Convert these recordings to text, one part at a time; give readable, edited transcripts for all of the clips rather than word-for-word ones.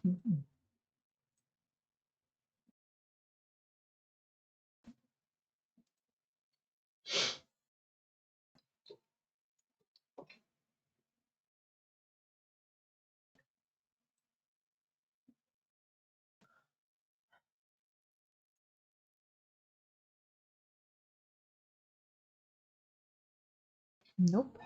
Mhm. Nope.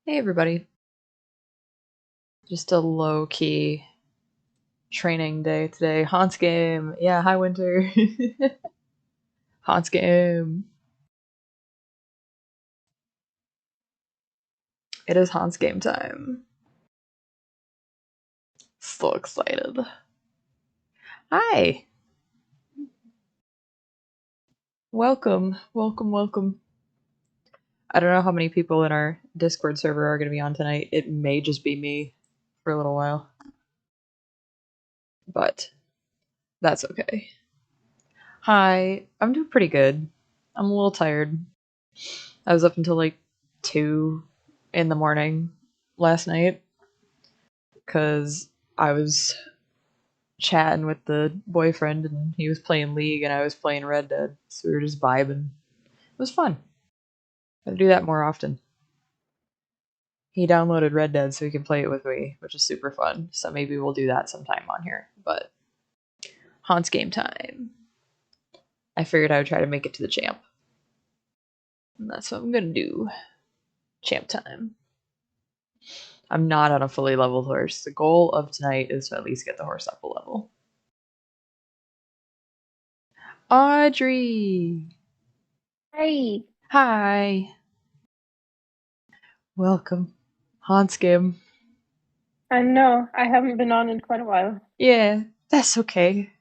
Hey everybody. Just a low-key training day today. Hans game. Yeah, hi Winter. Hans game. It is Hans game time. So excited. Hi. Welcome. Welcome. I don't know how many people in our Discord server are going to be on tonight. It may just be me for a little while. But that's okay. Hi. I'm doing pretty good. I'm a little tired. I was up until like 2 in the morning last night because I was chatting with the boyfriend and he was playing League and I was playing Red Dead. So we were just vibing. It was fun. Gotta do that more often. He downloaded Red Dead so he can play it with me, which is super fun. So maybe we'll do that sometime on here. But Hans game time. I figured I would try to make it to the champ. And that's what I'm gonna do. Champ time. I'm not on a fully leveled horse. The goal of tonight is to at least get the horse up a level. Audrey! Hey. Hi! Welcome. Hanskim. I know. I haven't been on in quite a while. Yeah, that's okay.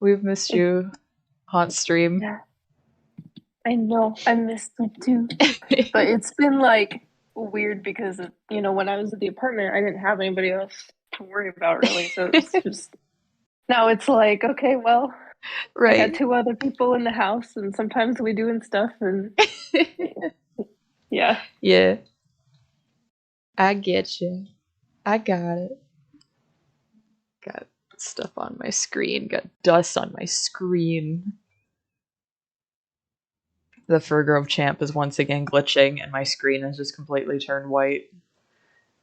We've missed you, Hans stream. Yeah. I know. I missed them too. But it's been like weird because, when I was at the apartment, I didn't have anybody else to worry about really. So it's just now it's like, okay, well, I got Right. 2 other people in the house and sometimes we doing stuff and yeah. Yeah. I get you. I got it. Got stuff on my screen. Got dust on my screen. The Furgrove champ is once again glitching and my screen has just completely turned white.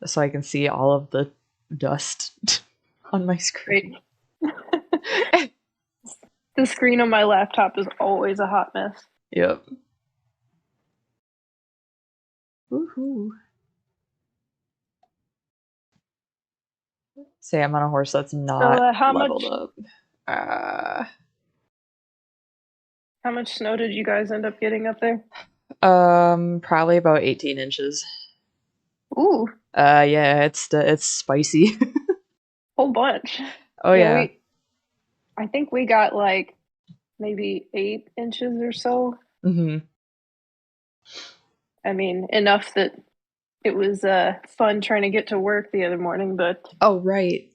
So I can see all of the dust on my screen. The screen on my laptop is always a hot mess. Yep. Woohoo. Say I'm on a horse that's not So leveled up. Uh, how much snow did you guys end up getting up there? Probably about 18 inches. Ooh. Yeah, it's spicy. Whole bunch. Oh yeah. I think we got like maybe 8 inches or so. Mhm. I mean, enough that it was fun trying to get to work the other morning, but Oh right.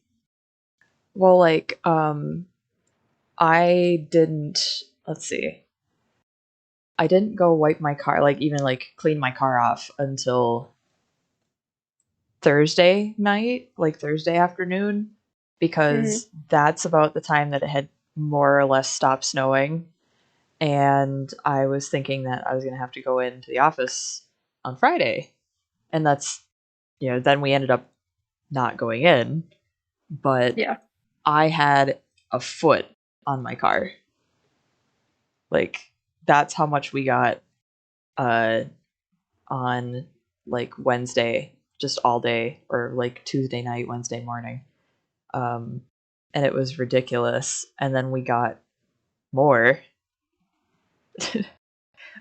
Well, like I didn't. Let's see. I didn't go wipe my car, like even like clean my car off until Thursday night, like Thursday afternoon, because that's about the time that it had more or less stopped snowing. And I was thinking that I was going to have to go into the office on Friday. And that's, then we ended up not going in. But yeah. I had a foot on my car. Like, that's how much we got on like Wednesday, just all day, or like Tuesday night, Wednesday morning. And it was ridiculous. And then we got more.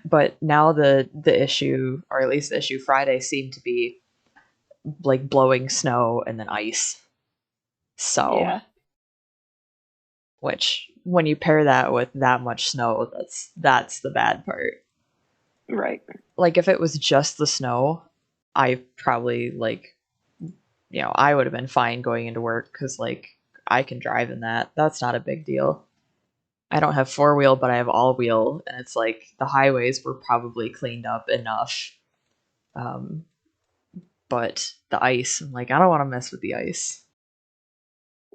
But now the issue, or at least the issue Friday, seemed to be like blowing snow and then ice. So Yeah. which when you pair that with that much snow, that's the bad part. Right. Like if it was just the snow, I probably like, I would have been fine going into work because like I can drive in that. That's not a big deal. I don't have four wheel, but I have all wheel, and it's like the highways were probably cleaned up enough. Um, but the ice, I'm like, I don't want to mess with the ice.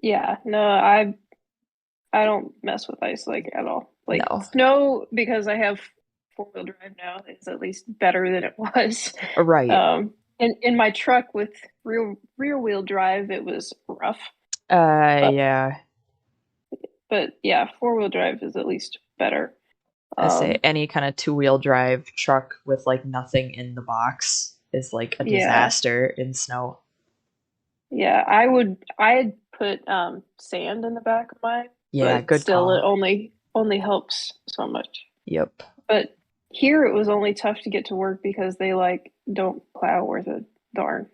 Yeah. No, I don't mess with ice like at all. Like No. snow, because I have four-wheel drive now, is at least better than it was. Right. In my truck with rear wheel drive, it was rough. But Yeah. yeah, four-wheel drive is at least better. I say Um, any kind of two-wheel drive truck with like nothing in the box is like a yeah, disaster in snow. yeah. I had put sand in the back of mine, Yeah, but good still, it call. only helps so much. Yep. But here it was only tough to get to work because they like don't plow worth a darn.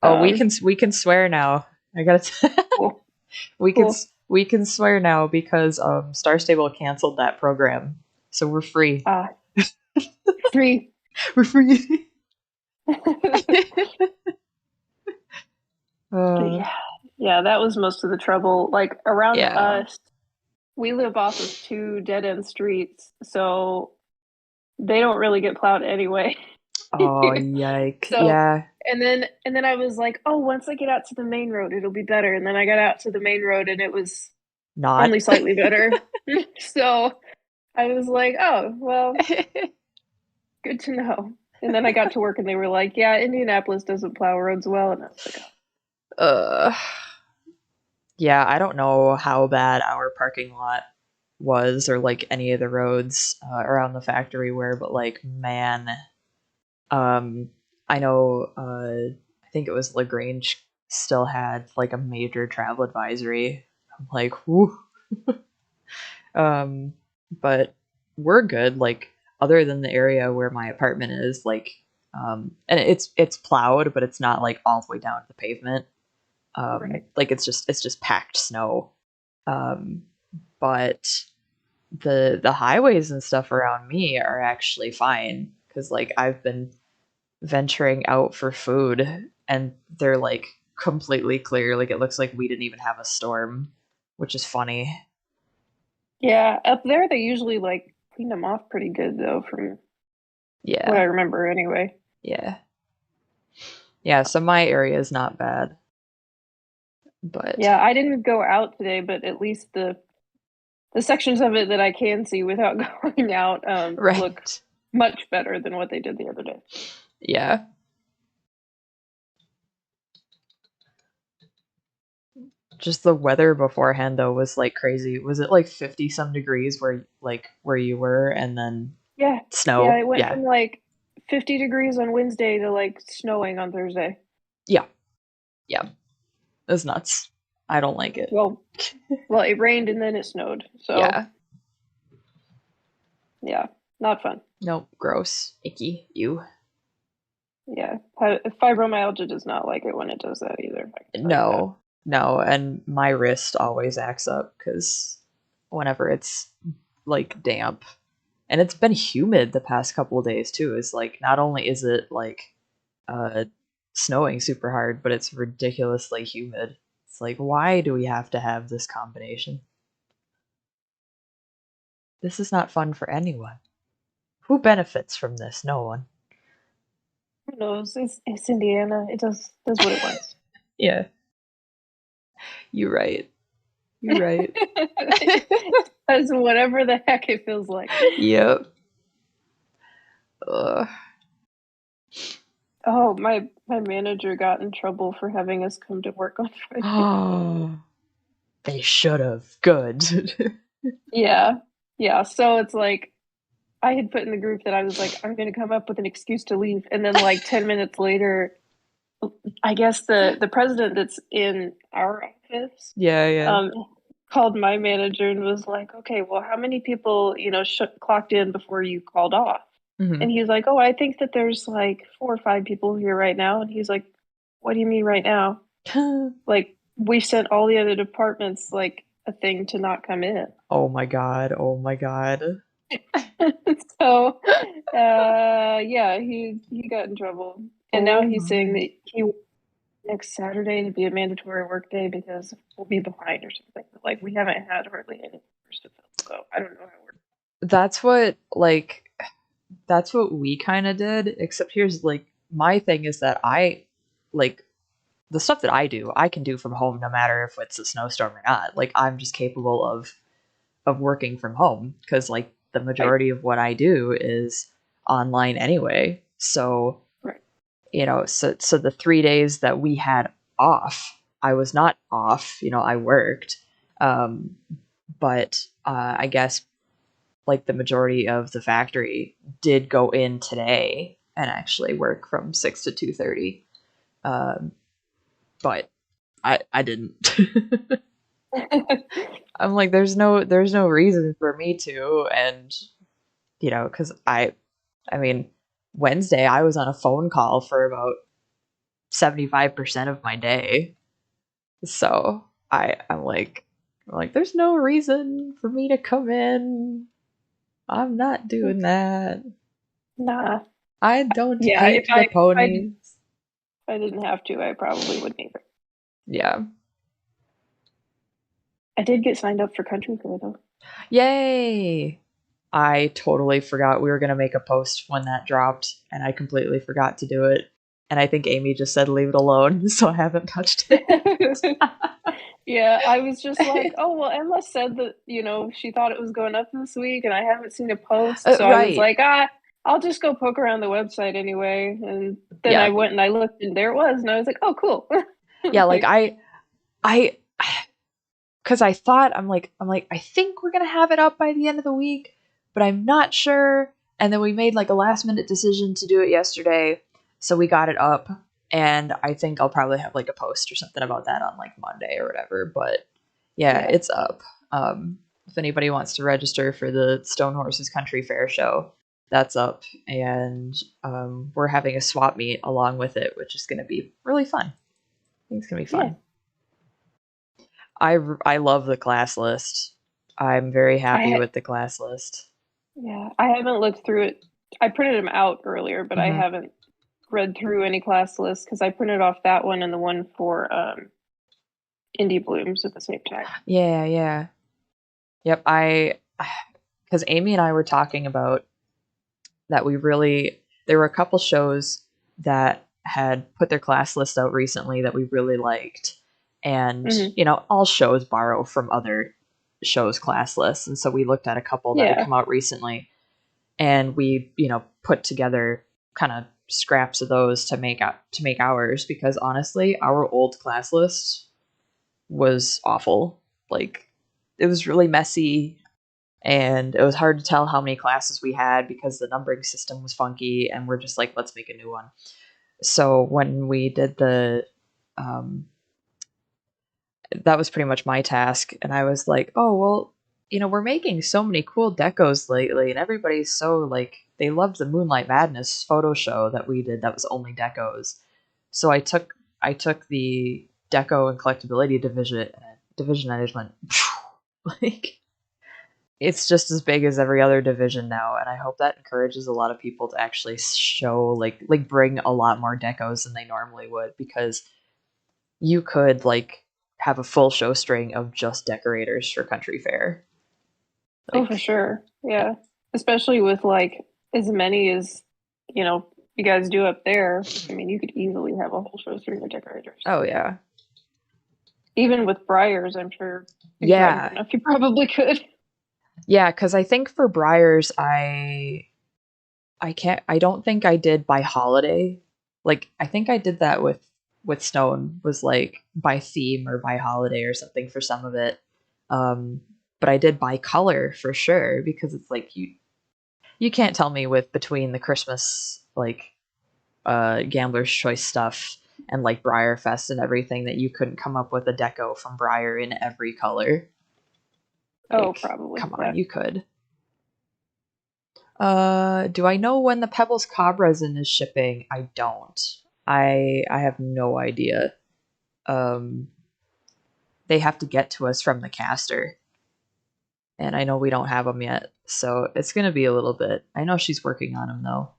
Oh, we Um, can we can swear now. I gotta. cool, we can cool. we can swear now because Star Stable canceled that program, so we're free. Ah, free. We're free. uh, Yeah, yeah. That was most of the trouble. Like around yeah. us, we live off of two dead end streets, so they don't really get plowed anyway. Oh, yike. So, Yeah. and then I was like, oh, once I get out to the main road, it'll be better. And then I got out to the main road, and it was Not. only slightly better. So I was like, oh, well, good to know. And then I got to work, and they were like, yeah, Indianapolis doesn't plow roads well, and I was like, oh. uh, yeah, I don't know how bad our parking lot was or like any of the roads around the factory were, but like, man, um, I know, I think it was LaGrange still had like a major travel advisory. I'm like, whoo. Um, but we're good. Like, other than the area where my apartment is, like, and it's plowed, but it's not like all the way down to the pavement. Right. Like it's just packed snow. Um, but the highways and stuff around me are actually fine because like I've been venturing out for food and they're like completely clear. Like it looks like we didn't even have a storm, which is funny. Yeah, up there they usually like clean them off pretty good though, from what I Yeah, remember anyway. yeah, yeah. So my area is not bad, but Yeah, I didn't go out today, but at least the sections of it that I can see without going out look right, much better than what they did the other day. yeah. Just the weather beforehand though was like crazy. Was it like 50 some degrees where you were and then Yeah, yeah, snow? it went Yeah. from like 50 degrees on Wednesday to like snowing on Thursday. Yeah. Yeah. It was nuts. I don't like it. Well, well, it rained and then it snowed, so Yeah. yeah, not fun. Nope. Gross. Icky. You. Yeah, fibromyalgia does not like it when it does that either. I can tell you that. No. No. And my wrist always acts up because whenever it's like damp and it's been humid the past couple of days too. It's like not only is it like uh snowing super hard, but it's ridiculously humid. It's like why do we have to have this combination? This is not fun for anyone. Who benefits from this? No one. Who knows? It's Indiana. It does what it wants. Yeah, you're right. You're right. That's whatever the heck it feels like. Yep. Ugh. Oh, my manager got in trouble for having us come to work on Friday. Oh, they should have. Good. Yeah. Yeah. So it's like I had put in the group that I was like, I'm gonna come up with an excuse to leave. And then like 10 minutes later, I guess the president that's in our office Yeah, yeah. um called my manager and was like, okay, well, how many people, clocked in before you called off? Hmm. And he's like, oh, I think that there's like 4 or 5 people here right now. And he's like, what do you mean right now? Like, we sent all the other departments like a thing to not come in. Oh my god. Oh my god. So, yeah, he got in trouble, and now Oh he's saying my. that he wants next Saturday to be a mandatory work day because we'll be behind or something. But, like, we haven't had hardly any hours to fill, so I don't know how we're. That's what like that's what we kind of did, except here's like my thing is that I like the stuff that I do, I can do from home no matter if it's a snowstorm or not. Like I'm just capable of working from home because like the Right, majority of what I do is online anyway. So, right. so the 3 days that we had off, I was not off, I worked. Um but I guess like the majority of the factory did go in today and actually work from 6 to 2:30. Um but I didn't. I'm like, there's no reason for me to, and because I mean, Wednesday I was on a phone call for about 75% of my day, so I'm like, there's no reason for me to come in. I'm not doing that. Nah. I don't Yeah, paint the if ponies. I didn't have to, I probably wouldn't either. Yeah. I did get signed up for country fair though. Yay! I totally forgot we were going to make a post when that dropped, and I completely forgot to do it. And I think Amy just said leave it alone, so I haven't touched it. Yeah, I was just like, oh, well, Emma said that, she thought it was going up this week and I haven't seen a post. So I was Right. like, I'll just go poke around the website anyway. And then I Yeah. went and I looked and there it was. And I was like, oh, cool. Yeah, like Like, I cuz I thought I'm like I think we're going to have it up by the end of the week, but I'm not sure. And then we made like a last minute decision to do it yesterday, so we got it up, and I think I'll probably have like a post or something about that on like Monday or whatever, but yeah, yeah, it's up. If anybody wants to register for the Stone Horses Country Fair show, that's up, and we're having a swap meet along with it, which is going to be really fun. I think it's going to be yeah. fun. I love the class list. I'm very happy I, with the class list. yeah, I haven't looked through it. I printed them out earlier, but I Hmm. haven't read through any class lists because I printed off that one and the one for Indie Blooms at the same time. Yeah, yeah. Yep, because Amy and I were talking about that there were a couple shows that had put their class list out recently that we really liked. And, Hmm. all shows borrow from other shows' class lists. And so we looked at a couple that had Yeah. come out recently, and we, put together kind of scraps of those to make ours, because honestly, our old class list was awful. Like, it was really messy, and it was hard to tell how many classes we had because the numbering system was funky, and we're just like, let's make a new one. So when we did um, that was pretty much my task, and I was like, oh well, we're making so many cool decos lately, and everybody's so like they loved the Moonlight Madness photo show that we did that was only decos. So I took the deco and collectability division, and I just went like, it's just as big as every other division now, and I hope that encourages a lot of people to actually show like bring a lot more decos than they normally would, because you could like have a full show string of just decorators for country fair. Oh, for Like, sure. Yeah. Especially with like as many as, you guys do up there. I mean, you could easily have a whole show string of decorators. oh yeah. Even with Briars, I'm sure if you tried hard Yeah. enough, you probably could. Yeah, cuz I think for Briars I don't think I did by holiday. Like I think I did that with Stone, was like by theme or by holiday or something for some of it. Um but I did by color for sure, because it's like you can't tell me with between the Christmas like Gambler's Choice stuff and like Briarfest and everything that you couldn't come up with a deco from Briar in every color. Oh, Like, probably. come on, Yeah. you could. Do I know when the Pebbles Cob resin is shipping? I don't. I have no idea. Um, they have to get to us from the caster. And I know we don't have them yet, so it's going to be a little bit. I know she's working on them, though.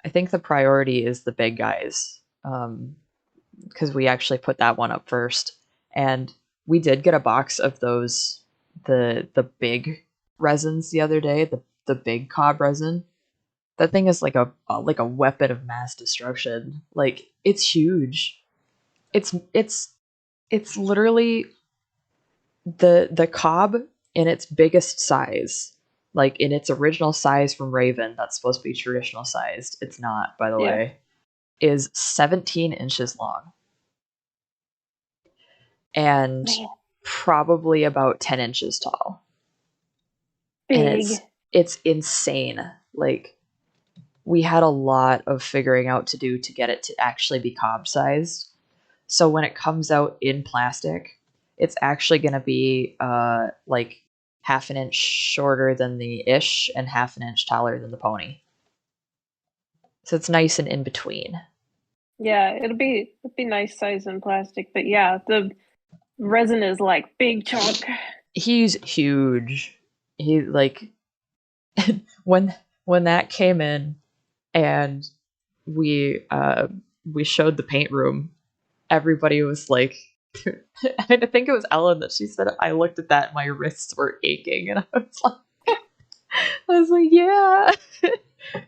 I think the priority is the big guys, because we actually put that one up first. And we did get a box of those, the big resins the other day, the big cob resin. That thing is like a weapon of mass destruction. Like, it's huge. It's literally the cob in its biggest size, like in its original size from Raven, that's supposed to be traditional sized. It's not, by the Yeah. way, is 17 inches long and Man. probably about 10 inches tall. And Big. it's insane. Like, we had a lot of figuring out to do to get it to actually be cob sized. So when it comes out in plastic, it's actually going to be like half an inch shorter than the ish and half an inch taller than the pony. So it's nice and in between. Yeah, it'd be nice size in plastic, but yeah, the resin is like big chunk. He's huge. He like when that came in and we showed the paint room, everybody was like, I think it was Ellen that she said, I looked at that and my wrists were aching, and I was like, yeah,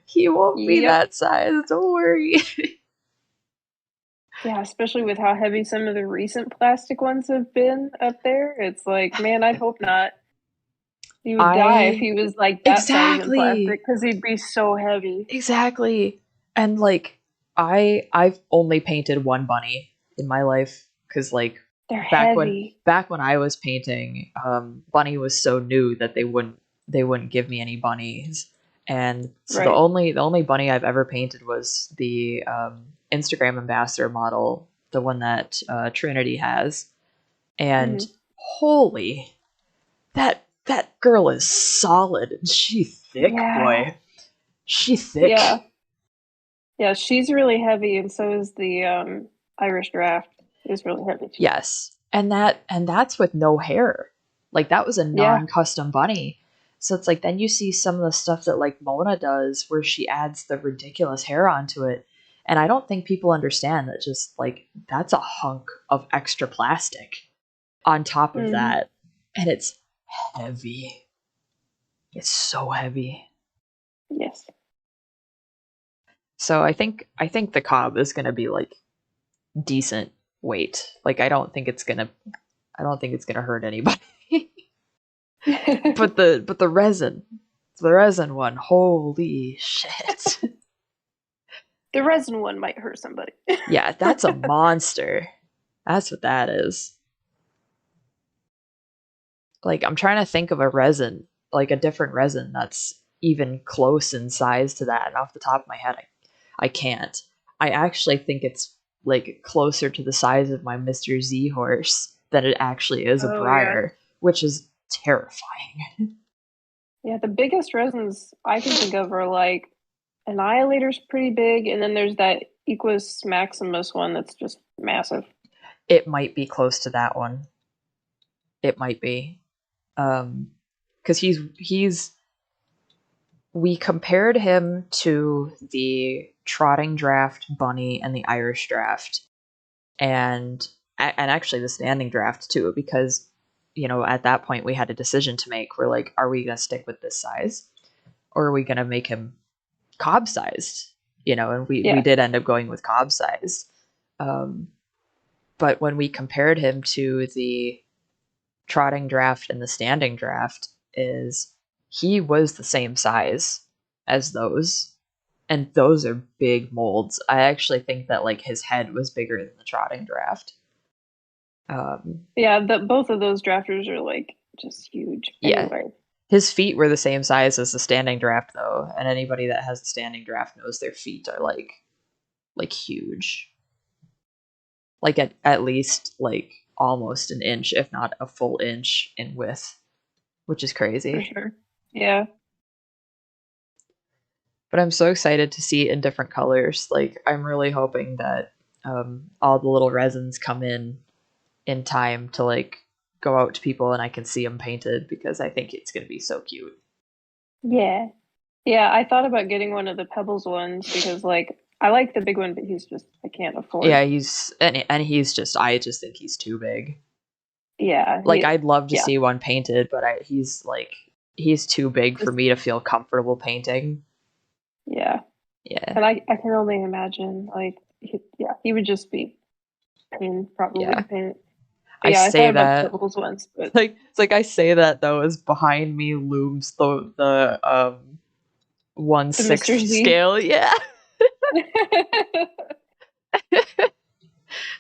he won't be Yep. that size, don't worry. Yeah, especially with how heavy some of the recent plastic ones have been up there. It's like, man, I'd hope not. He would die if I he was like that size in exactly plastic because he'd be so heavy. exactly, and like I've only painted one bunny in my life because like They're back when heavy. back when I was painting, bunny was so new that they wouldn't give me any bunnies, and so the Right. only bunny I've ever painted was the Instagram ambassador model, the one that Trinity has, and Mm-hmm. holy, that girl is solid and she thick, Yeah. boy. She thick. Yeah. Yeah, she's really heavy, and so is the Irish draft is really heavy too. Yes. And that's with no hair. Like, that was a Yeah. non-custom bunny. So it's like, then you see some of the stuff that like Mona does where she adds the ridiculous hair onto it. And I don't think people understand that, just like, that's a hunk of extra plastic on top of Mm-hmm. that. And it's heavy. It's so heavy. Yes. So I think the cob is going to be like decent weight. Like, I don't think it's gonna hurt anybody. but the resin one, holy shit. The resin one might hurt somebody. Yeah, that's a monster. That's what that is. Like, I'm trying to think of a resin, like a different resin that's even close in size to that, and off the top of my head I can't. I actually think it's like closer to the size of my Mr. Z horse than it actually is a Oh yeah. briar, which is terrifying. Yeah, the biggest resins I can think of are like Annihilator's pretty big, and then there's that Equus Maximus one that's just massive. It might be close to that one. It might be. Because he's we compared him to the trotting draft bunny and the Irish draft, and actually the standing draft too, because at that point we had a decision to make. We're like, are we going to stick with this size, or are we going to make him cob sized? And we Yeah. did end up going with cob sized. But when we compared him to the trotting draft and the standing draft, is he was the same size as those, and those are big molds. I actually think that like his head was bigger than the trotting draft. Yeah, both of those drafters are like just huge Yeah, anyway. his feet were the same size as the standing draft though, and anybody that has the standing draft knows their feet are like huge, like at least like almost an inch, if not a full inch in width, which is For crazy. sure. Yeah. But I'm so excited to see it in different colors. Like, I'm really hoping that all the little resins come in in time to like go out to people and I can see them painted because I think it's gonna be so cute. Yeah. Yeah, I thought about getting one of the Pebbles ones because like I like the big one, but he's just I can't afford. Yeah, he's just I just think he's too big. Yeah, Like I'd love to yeah, see one painted, but he's too big for just me to feel comfortable painting. yeah. Yeah. And I can only imagine like yeah, he would just be pain probably to Yeah. paint. But I yeah, I thought say about the that Pebbles ones, but it's like I say that though as behind me looms the 1/6 the Mr. Z. scale. Yeah.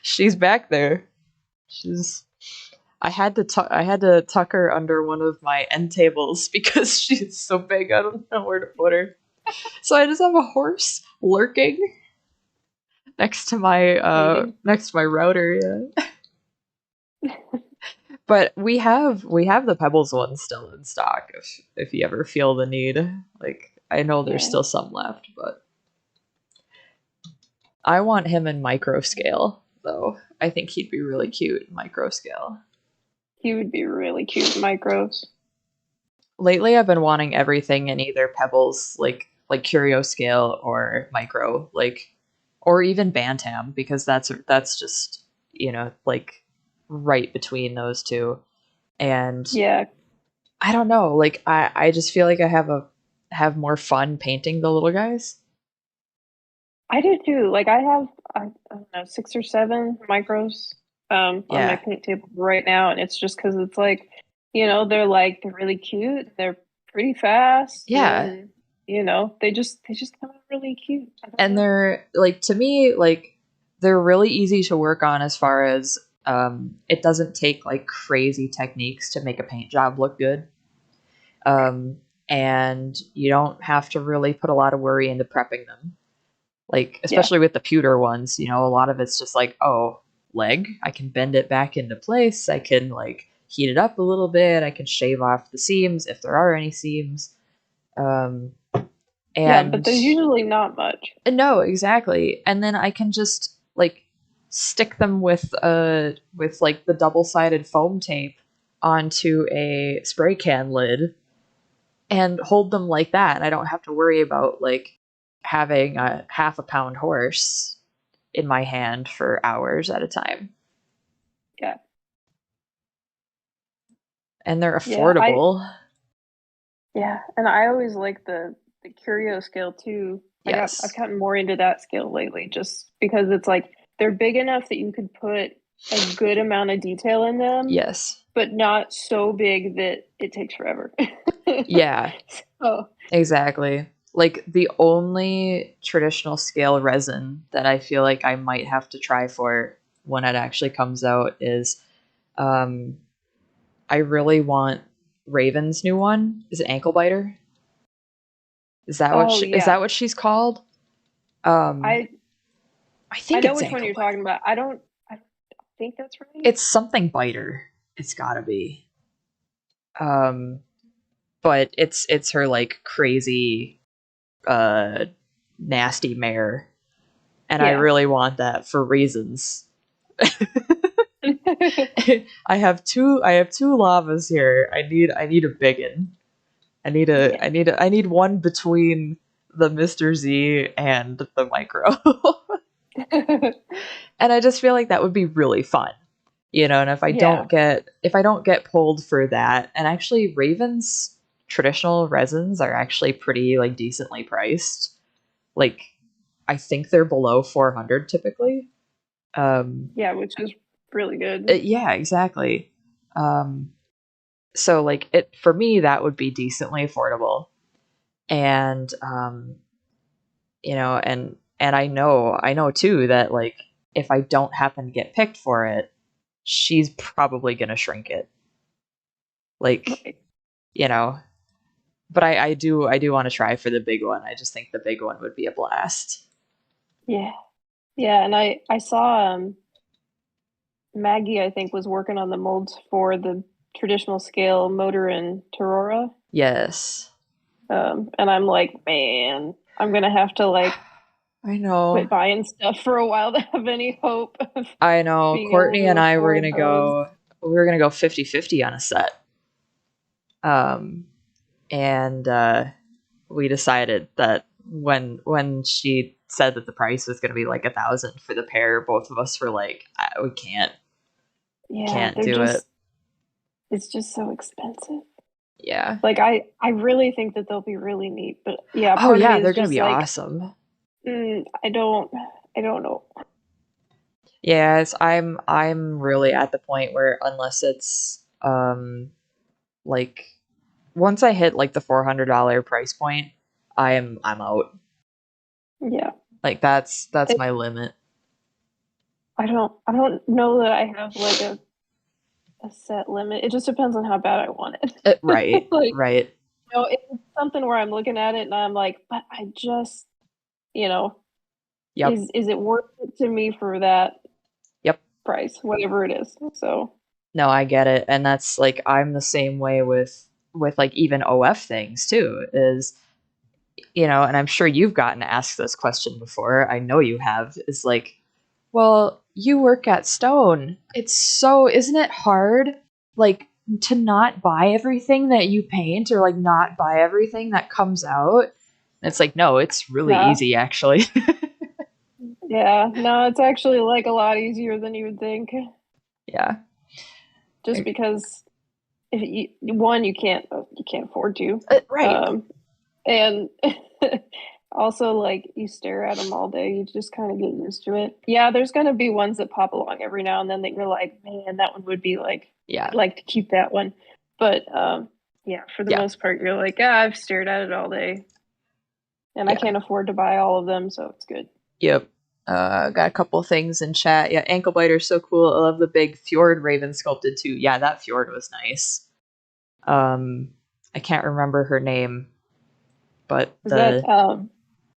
She's back there. She's I had to tuck her under one of my end tables because she's so big I don't know where to put her. So I just have a horse lurking Painting. next to my router, yeah. But we have the Pebbles one still in stock if you ever feel the need. Like I know there's Yeah, still some left, but I want him in micro scale though. I think he'd be really cute in micro scale. he would be really cute in micros. Lately I've been wanting everything in either Pebbles like curio scale or micro, like or even Bantam because that's just, you know, like right between those two. And Yeah, I don't know, like I just feel like have more fun painting the little guys. I do too. Like I don't know 6 or 7 micros on my Yeah. paint table right now, and it's just because it's like they're really cute, they're pretty fast, Yeah. and they just come out really cute. I don't And know. they're like to me like they're really easy to work on as far as it doesn't take like crazy techniques to make a paint job look good. Um and you don't have to really put a lot of worry into prepping them. Like Yeah, especially with the pewter ones, you know, a lot of it's just like, oh, leg, I can bend it back into place, I can like heat it up a little bit, I can shave off the seams if there are any seams. Um yeah, but and there's usually not much. no, exactly. And then I can just like stick them with like the double-sided foam tape onto a spray can lid and hold them like that. And I don't have to worry about like having a half a pound horse in my hand for hours at a time. Yeah, And they're yeah, affordable. and I always like the curio scale too. I've Yes. gotten more into that scale lately, just because it's like they're big enough that you could put a good amount of detail in them, Yes. but not so big that it takes forever. Yeah, Oh, exactly. Like the only traditional scale resin that I feel like I might have to try for when it actually comes out is um I really want Raven's new one. Is it Ankle Biter? oh Is yeah. that what she's called? Um I I I think know it's which one Ankle you're Biter. talking about. I don't think that's right. It's something biter. It's got to be. Um but it's her like crazy uh nasty mare and I Yeah. really want that for reasons. I have two lavas here. I need a biggin. Yeah. I need one between the Mr. Z and the micro. And I just feel like that would be really fun. You know, and Yeah. if I don't get pulled for that, and actually Raven's traditional resins are actually pretty like decently priced. Like I think they're below 400 typically. Um Yeah, which is really good. yeah, exactly. Um so like it for me that would be decently affordable. And you know, and I know too that like if I don't happen to get picked for it, she's probably gonna shrink it. Like, Right. you know. But I do want to try for the big one. I just think the big one would be a blast. Yeah. Yeah, and I saw Maggie, I think, was working on the molds for the traditional scale motor in Torora. Yes. And I'm like, man, I'm gonna have to like I know. quit buying stuff for a while to have any hope of I know. being able Courtney to and I were afford gonna those. go. We were gonna go 50-50 on a set. Um, and we decided that when she said that the price was gonna be like 1,000 for the pair, both of us were like, we Yeah, can't do it. it's just so expensive. Yeah. Like I really think that they'll be really neat, but yeah, Oh part of me yeah, is they're gonna just be like, awesome. I don't know. Yes, I'm really at the point where unless it's like once I hit like the $400 price point, I'm out. Yeah. Like that's It, my limit. I don't know that I have like a set limit. It just depends on how bad I want it. Right, Like, right. it's something where I'm looking at it and I'm like, but I just, you know, Yep, is it worth it to me for that yep. price, whatever it is? So, No, I get it, and that's like I'm the same way with like even OF things too. Is and I'm sure you've gotten asked this question before. I know you have. Is like, well, you work at Stone. Isn't it hard, like, to not buy everything that you paint or like not buy everything that comes out? And it's like, no, it's really nah, easy actually. yeah, no, it's actually like a lot easier than you would think. Yeah. Just because if one, you can't afford to, Right. um, and also like you stare at them all day, you just kind of get used to it. Yeah, there's gonna be ones that pop along every now and then that you're like, man, that one would be like, Yeah. I'd like to keep that one, but yeah, for the Yeah. most part, you're like, I've stared at it all day, and I Yeah. can't afford to buy all of them, so it's good. Yep. Got a couple things in chat. Yeah, ankle biter's so cool. I love the big fjord raven sculpted too. Yeah, that fjord was nice. Um, I can't remember her name, but Is that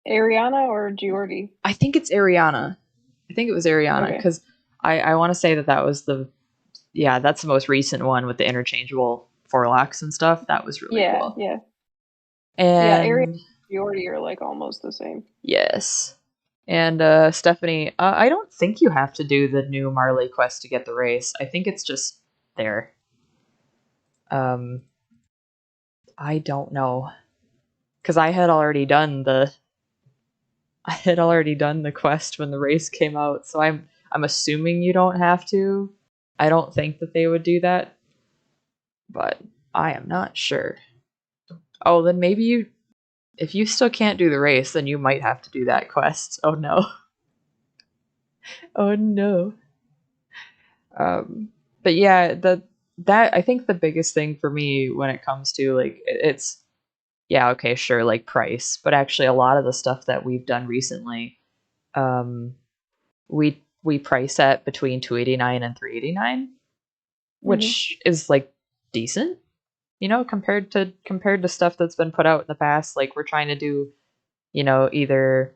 Ariana or Geordie? I think it's Ariana. I think it was Ariana Okay. because I want to say that was that's the most recent one with the interchangeable forelocks and stuff. That was really Yeah, cool. yeah, yeah. Ariana And and Geordie are like almost the same. yes. And Stephanie, I don't think you have to do the new Marley quest to get the race. I think it's just there. Um, I don't know because I had already done the quest when the race came out, so I'm assuming you don't have to. I don't think that they would do that, but I am not sure. Oh, then maybe if you still can't do the race, then you might have to do that quest. Oh no. Oh no. But yeah, that I think the biggest thing for me when it comes to like it's yeah, okay, sure, like price, but actually a lot of the stuff that we've done recently, um, we price at between 289 and 389, Hmm. which is like decent, compared to stuff that's been put out in the past. Like we're trying to do, either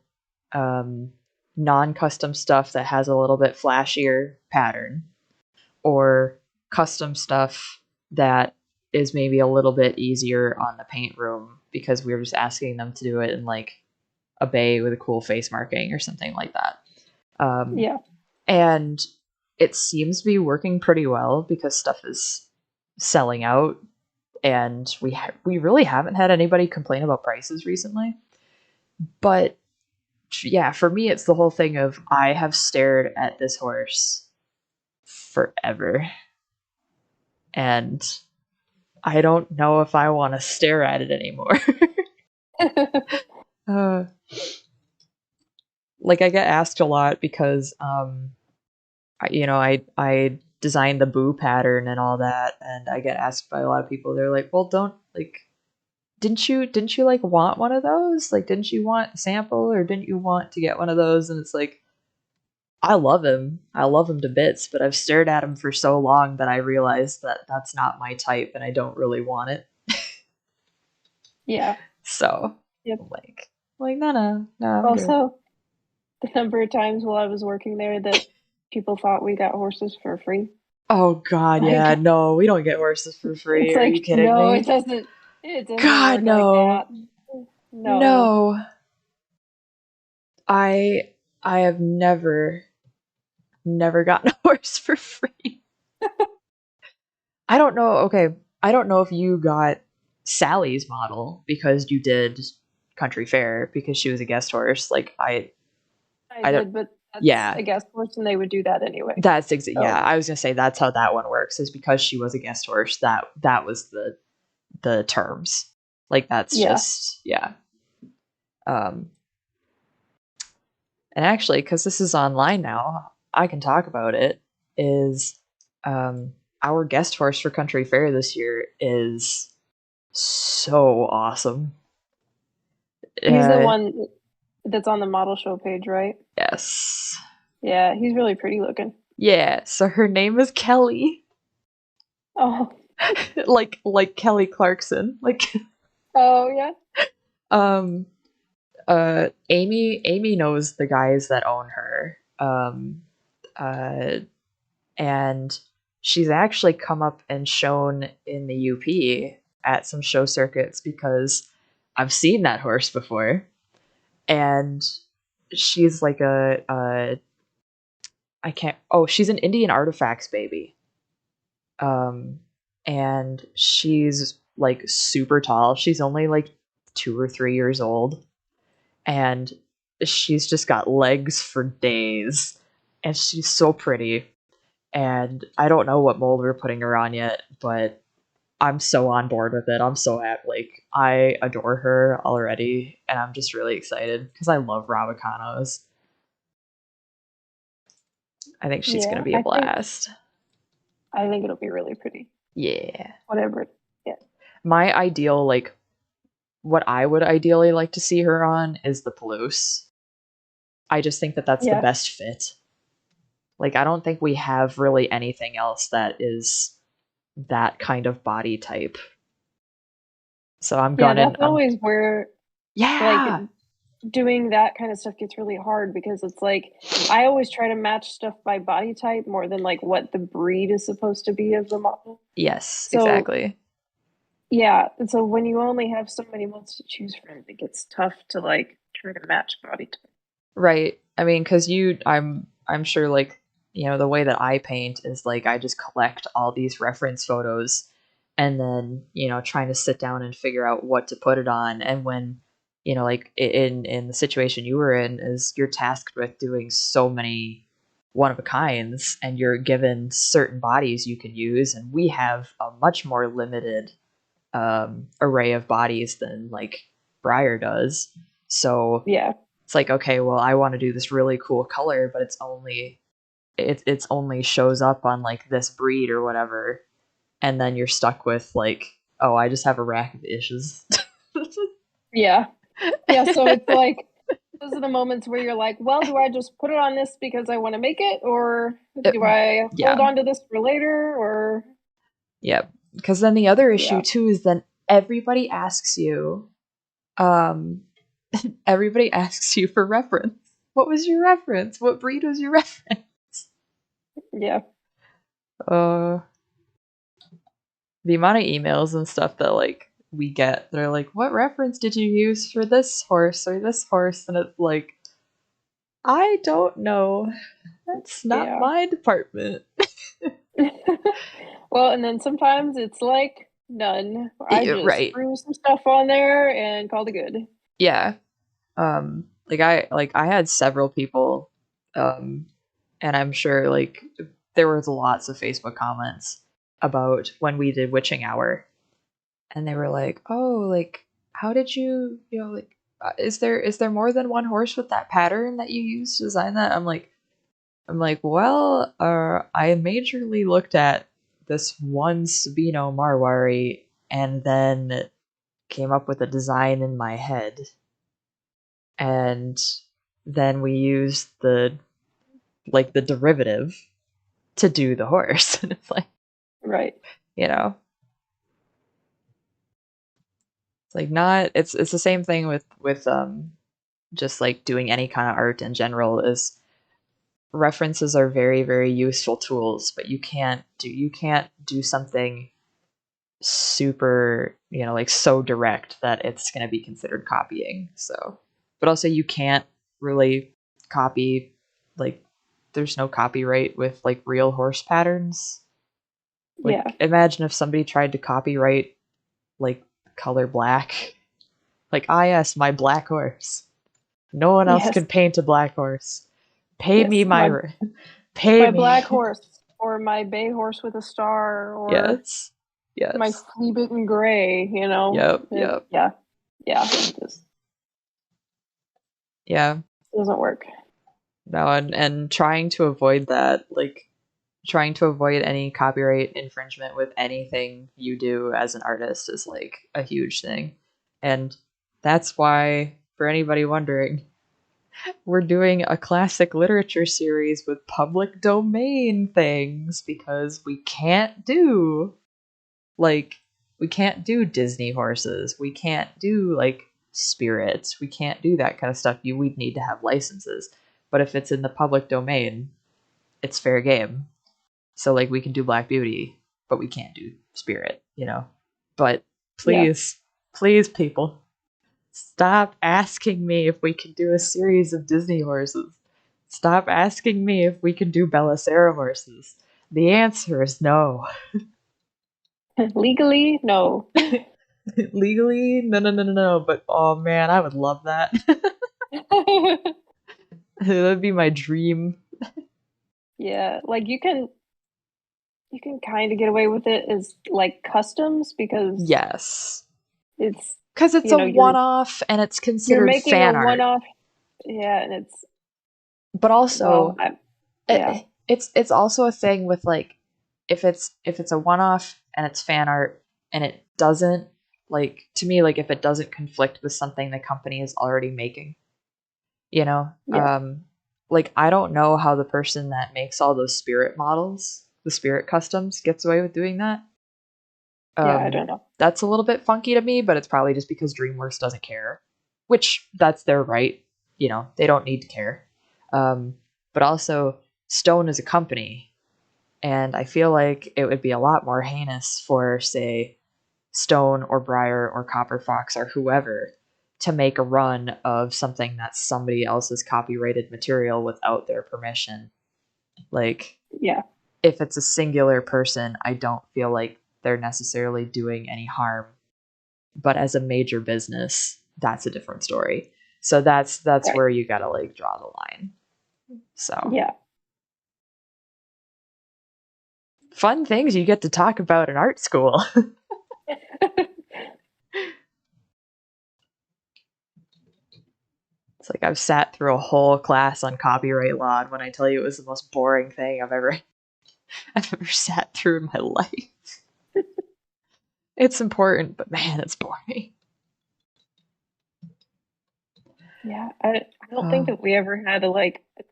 um, non-custom stuff that has a little bit flashier pattern or custom stuff that is maybe a little bit easier on the paint room because we were just asking them to do it in like a bay with a cool face marking or something like that. Um, Yeah. and it seems to be working pretty well because stuff is selling out, and we really haven't had anybody complain about prices recently. But yeah, for me, it's the whole thing of I have stared at this horse forever, and I don't know if I want to stare at it anymore. uh, like I get asked a lot because I designed the boo pattern and all that, and I get asked by a lot of people. They're like, "Well, don't like didn't you like want one of those? Like didn't you want a sample or didn't you want to get one of those?" And it's like I love him. I love him to bits, but I've stared at him for so long that I realized that that's not my type and I don't really want it. Yeah. So, Yep. like no, I'm good. Also, the number of times while I was working there that people thought we got horses for free. Oh god, yeah, Like, no, we don't get horses for free. it's Are you like, kidding no, me? it doesn't God, work like no. that. No. No. I I have never gotten a horse for free. I don't know. Okay, I don't know if you got Sally's model because you did country fair because she was a guest horse. Like I I don't. did, but that's Yeah, a guest horse, and they would do that anyway. yeah. So I was gonna say that's how that one works. Is because she was a guest horse. That was the terms. Like that's yeah, just yeah. Um, and actually, because this is online now, I can talk about it. Is our guest horse for country fair this year is so awesome. he's the Uh, one that's on the model show page, right? yes. Yeah, he's really pretty looking. Yeah, so her name is Kelly. Oh, like Kelly Clarkson. Like oh yeah, um Amy knows the guys that own her. Uh and she's actually come up and shown in the UP at some show circuits because I've seen that horse before. And she's like a I can't oh, she's an Indian Artifacts baby. Um, and she's like super tall. She's only like 2 or 3 years old, and she's just got legs for days. And she's so pretty. And I don't know what mold we're putting her on yet, but I'm so on board with it. I'm so happy. Like I adore her already, and I'm just really excited because I love Ravicanos. I think she's gonna yeah. be a blast. I think it'll be really pretty. Yeah. Whatever. Yeah, My ideal like what I would ideally like to see her on is the Palouse. I just think that that's the yeah, best fit. Like, I don't think we have really anything else that is that kind of body type. So I'm yeah. gunning. That's always where like Yeah, doing that kind of stuff gets really hard because it's like I always try to match stuff by body type more than like what the breed is supposed to be of the model. yes, So exactly. yeah, and so when you only have so many months to choose from, it gets tough to like try to match body type. Right. I mean, because I'm sure like the way that I paint is like I just collect all these reference photos, and then trying to sit down and figure out what to put it on. And when like in the situation you were in, is you're tasked with doing so many one of a kinds, and you're given certain bodies you can use, and we have a much more limited array of bodies than like Briar does. So Yeah, it's like, okay, well, I want to do this really cool color, but it's only shows up on like this breed or whatever, and then you're stuck with like, oh, I just have a rack of issues. yeah, yeah. So it's like those are the moments where you're like, well, do I just put it on this because I want to make it, or do I hold Yeah, on to this for later, or yeah. Because then the other issue yeah, too is then everybody asks you, um, everybody asks you for reference. What was your reference? What breed was your reference? yeah, Uh, the amount of emails and stuff that like we get, they're like, what reference did you use for this horse or this horse? And it's like, I don't know. That's not yeah. my department. Well, and then sometimes it's like none. I Yeah, just right. threw some stuff on there and called it good. Yeah. Like I had several people, um, and I'm sure like there was lots of Facebook comments about when we did witching hour, and they were like, "Oh, like how did you, like is there more than one horse with that pattern that you used to design that?" I'm like, well, I majorly looked at this one Sabino Marwari and then came up with a design in my head, and then we used the derivative to do the horse, and it's like, Right. you know, it's like not. It's the same thing with just like doing any kind of art in general. Is references are very very useful tools, but you can't do something super, like so direct that it's going to be considered copying. So, but also you can't really copy, like, there's no copyright with like real horse patterns. Yeah. Like, imagine if somebody tried to copyright like color black. Like, ah, yes, my black horse. No one else Yes. can paint a black horse. Pay me Yes. pay My black me. horse, or my bay horse with a star, or Yes. my Yes. flea bitten gray. You know. Yep. Yep. Yeah. Yeah. It just Yeah. doesn't work. No, and trying to avoid that, like trying to avoid any copyright infringement with anything you do as an artist is like a huge thing. And that's why, for anybody wondering, we're doing a classic literature series with public domain things because like we can't do Disney horses. We can't do like spirits. We can't do that kind of stuff. We'd need to have licenses. But if it's in the public domain, it's fair game. So like we can do Black Beauty, but we can't do Spirit, you know. But Yeah. please people, stop asking me if we can do a series of Disney horses. Stop asking me if we can do Belisara horses. The answer is no. Legally, no. Legally, no. But oh man, I would love that. That'd be my dream. Yeah, like you can kind of get away with it as like customs because Yes. it's Because it's you a know one off and it's you're considered making a fan art. one-off. Yeah, and it's But well, also, yeah, it's also a thing with like if it's a one off and it's fan art and it doesn't, like, to me, like if it doesn't conflict with something the company is already making, you know, yeah, like I don't know how the person that makes all those spirit models, the spirit customs, gets away with doing that. yeah. I don't know. That's a little bit funky to me, but it's probably just because DreamWorks doesn't care, which that's their right. You know, they don't need to care. Um, but also, Stone is a company, and I feel like it would be a lot more heinous for, say, Stone or Briar or Copper Fox or whoever to make a run of something that's somebody else's copyrighted material without their permission. Like, Yeah, if it's a singular person, I don't feel like they're necessarily doing any harm. But as a major business, that's a different story. So that's right. where you gotta like draw the line. So Yeah, fun things you get to talk about in art school. It's like I've sat through a whole class on copyright law, and when I tell you it was the most boring thing I've ever sat through in my life. It's important, but man, it's boring. yeah. I don't think that we ever had a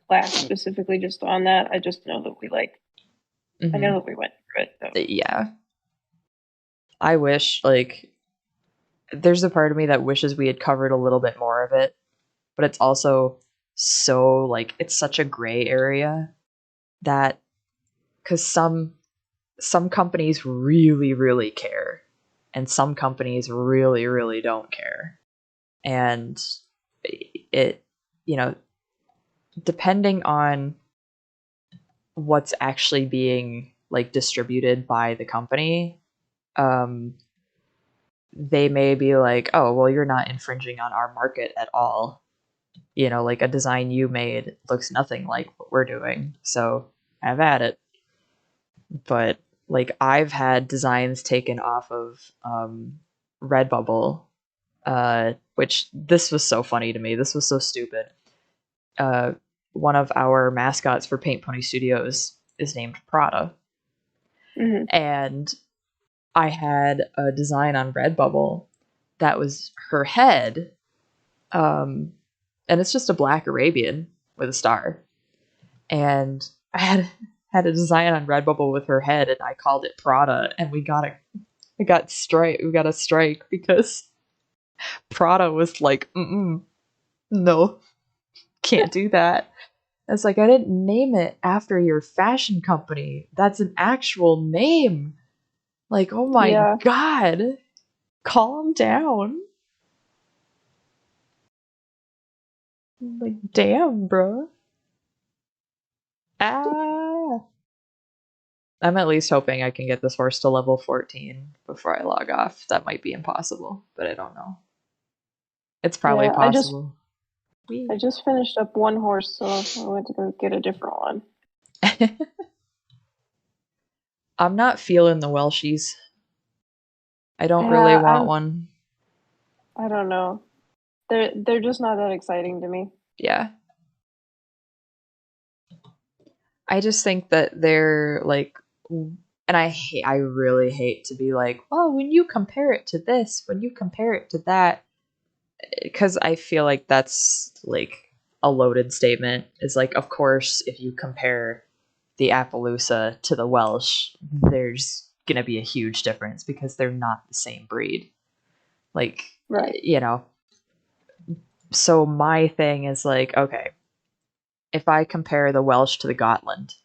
class specifically just on that. I just know that I know Mm-hmm. that we went through it. So Yeah. I wish, like, there's a part of me that wishes we had covered a little bit more of it, but it's also so, like, it's such a gray area that, because some companies really, really care, and some companies really, really don't care. And it, you know, depending on what's actually being like distributed by the company, um, they may be like, oh, well, you're not infringing on our market at all. You know, like a design you made looks nothing like what we're doing. So have at it. But like I've had designs taken off of Redbubble, which this was so funny to me. This was so stupid. Uh, One of our mascots for Paint Pony Studios is named Prada. mhm. And I had a design on Redbubble that was her head, um, and it's just a black Arabian with a star. And I had a design on Redbubble with her head, and I called it Prada, and we got a strike because Prada was like, no, can't do that. It's like, I didn't name it after your fashion company. That's an actual name. Like, oh my Yeah, god, calm down. Like, damn, bro. Ah. I'm at least hoping I can get this horse to level 14 before I log off. That might be impossible, but I don't know. It's probably Yeah, possible. I just finished up one horse, so I went to go get a different one. I'm not feeling the Welshies. I don't really Yeah, want one. I don't know. They're just not that exciting to me. Yeah. I just think that they're like, and I really hate to be like, well, when you compare it to this, when you compare it to that, because I feel like that's like a loaded statement. Is like, of course, if you compare the Appaloosa to the Welsh, there's gonna be a huge difference because they're not the same breed. Like, Right. you know. So my thing is like, okay, if I compare the Welsh to the Gotland,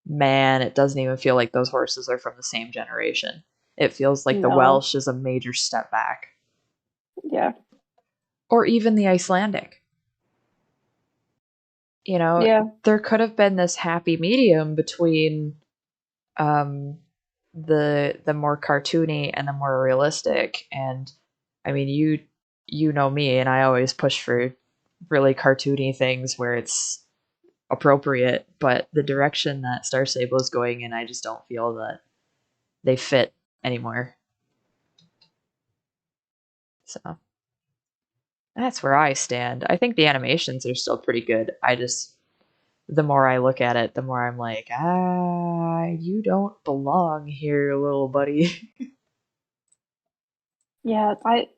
man, it doesn't even feel like those horses are from the same generation. It feels like the No. Welsh is a major step back. Yeah. Or even the Icelandic. You know, Yeah. there could have been this happy medium between um, the more cartoony and the more realistic. And I mean, you know me, and I always push for really cartoony things where it's appropriate. But the direction that Star Stable is going in, I just don't feel that they fit anymore. So that's where I stand. I think the animations are still pretty good. I just, the more I look at it, the more I'm like, you don't belong here, little buddy. Yeah. I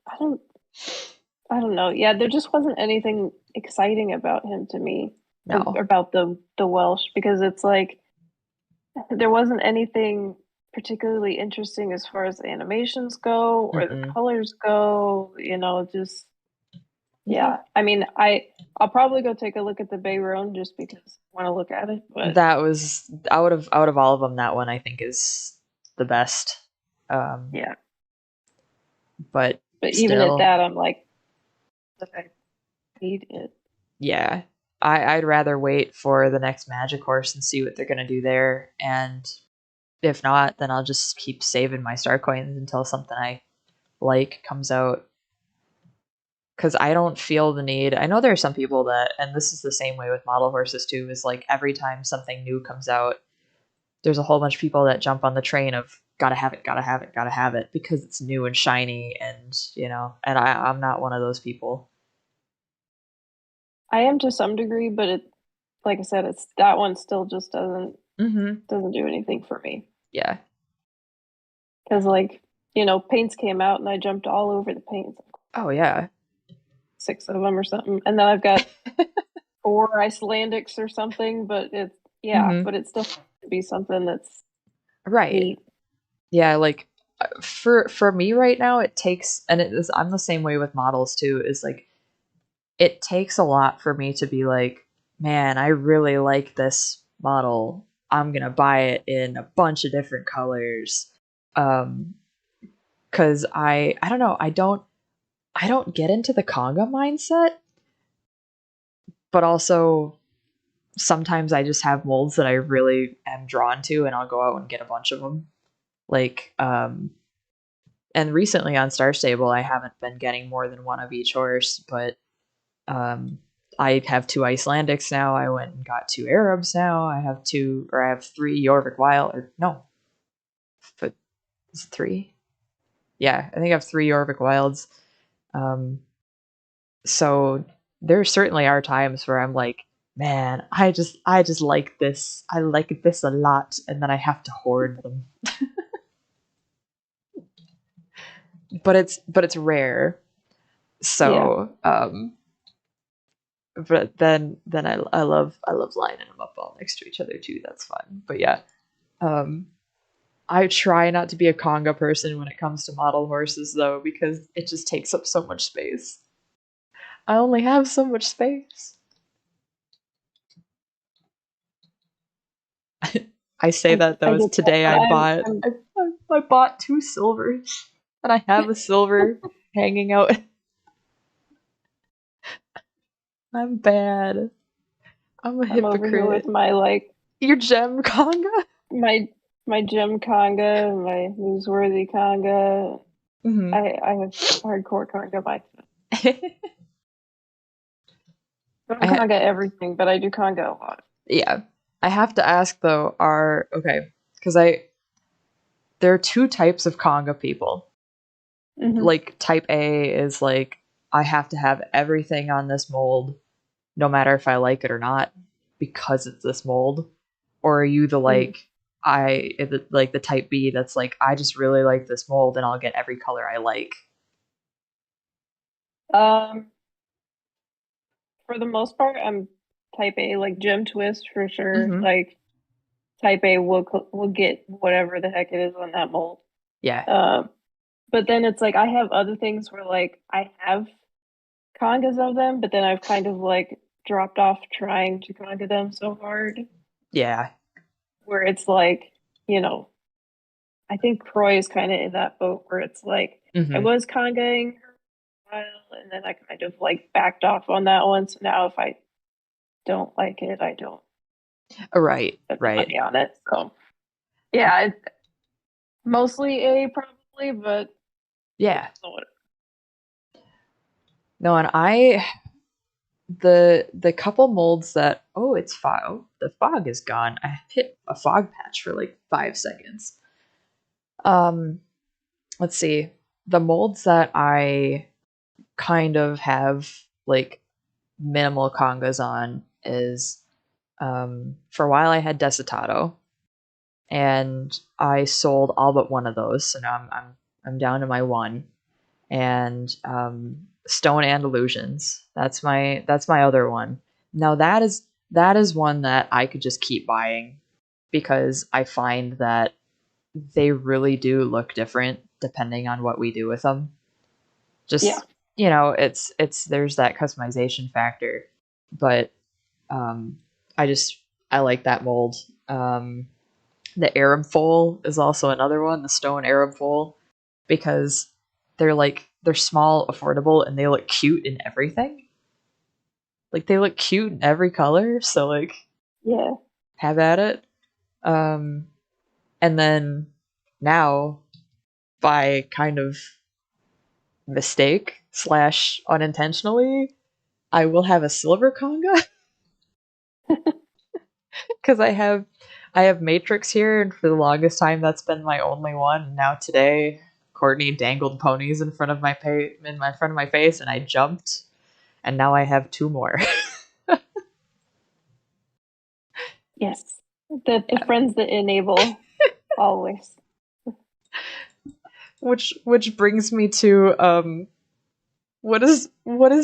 don't know. Yeah, there just wasn't anything exciting about him to me, No. about the Welsh, because it's like there wasn't anything particularly interesting as far as the animations go or the Mm-mm. colors go. Just Yeah. yeah. I mean, I'll probably go take a look at the Bayron just because I want to look at it. But That was out of all of them, that one I think is the best. Um, yeah, but but even at still, that, I'm like, I need it. yeah. I'd rather wait for the next Magic Horse and see what they're gonna do there, and if not, then I'll just keep saving my star coins until something I like comes out. Because I don't feel the need. I know there are some people that, and this is the same way with model horses too, is like every time something new comes out, there's a whole bunch of people that jump on the train of gotta have it, gotta have it, gotta have it because it's new and shiny, and and I'm not one of those people. I am to some degree, but like I said, it's that one still just Mm-hmm. doesn't do anything for me. Yeah. Because like paints came out and I jumped all over the paints, Oh yeah. 6 of them or something, and then I've got 4 Icelandics or something. But Mm-hmm. but it still has to be something that's Right. neat. Yeah. Like for me right now, it takes, and it is. I'm the same way with models too. Is like it takes a lot for me to be like, man, I really like this model. I'm gonna buy it in a bunch of different colors. Um, because I don't know, I don't get into the Conga mindset, but also sometimes I just have molds that I really am drawn to, and I'll go out and get a bunch of them. Like, and recently on Star Stable, I haven't been getting more than one of each horse, but Um, I have 2 Icelandics now. I went and got 2 Arabs now. I have 3 Jorvik Wild, or no, but is it 3? Yeah, I think I have 3 Jorvik Wilds. Um, so there certainly are times where I'm like, man, I just like this. I like this a lot, and then I have to hoard them. But it's rare. Yeah, So but then I love lining them up all next to each other too. That's fun. But yeah, um, I try not to be a conga person when it comes to model horses though, because it just takes up so much space. I only have so much space. I say that I though, as get that, today but I bought I bought 2 silvers, and I have a silver hanging out. I'm bad. I'm a I'm over here with hypocrite. my like Your gem conga? my my gem conga, my newsworthy conga. Hmm. I have hardcore conga. I don't I conga everything, but I do conga a lot. yeah. I have to ask though, are okay, because I there are two types of conga people. Hmm. Like type A is like I have to have everything on this mold, no matter if I like it or not, because it's this mold. Or are you the Hmm. like the type B that's like I just really like this mold and I'll get every color I like. Um, for the most part, I'm type A, like gem twist for sure. Mm-hmm. Like type A will get whatever the heck it is on that mold. Yeah. Um, but then it's like I have other things where like I have congas of them, but then I've kind of like dropped off trying to conga them so hard Yeah. where it's like, you know, I think Croy is kind of in that boat where it's like I Mm-hmm. was congaing her for a while and then I kind of like backed off on that one. So now if I don't like it, I don't Right. spend the Right. money on it. So yeah, mostly A probably, but Yeah. so No, and the couple molds that it's fog. Oh, the fog is gone. I hit a fog patch for like 5 seconds. Um, let's see. The molds that I kind of have like minimal congas on is for a while I had Desitato and I sold all but one of those. So now I'm down to my one. And Stone and Illusions. That's my other one. Now that is one that I could just keep buying because I find that they really do look different depending on what we do with them. yeah. Just it's there's that customization factor, but um, I just I like that mold. The Arab foal is also another one, the stone Arab foal, because they're small, affordable, and they look cute in everything. Like they look cute in every color, so like Yeah. have at it. Um, and then now by kind of mistake slash unintentionally, I will have a silver conga because I have Matrix here, and for the longest time that's been my only one. And now today, Courtney dangled ponies in my front of my face, and I jumped, and now I have two more. Yes. The friends that enable always. Which brings me to what is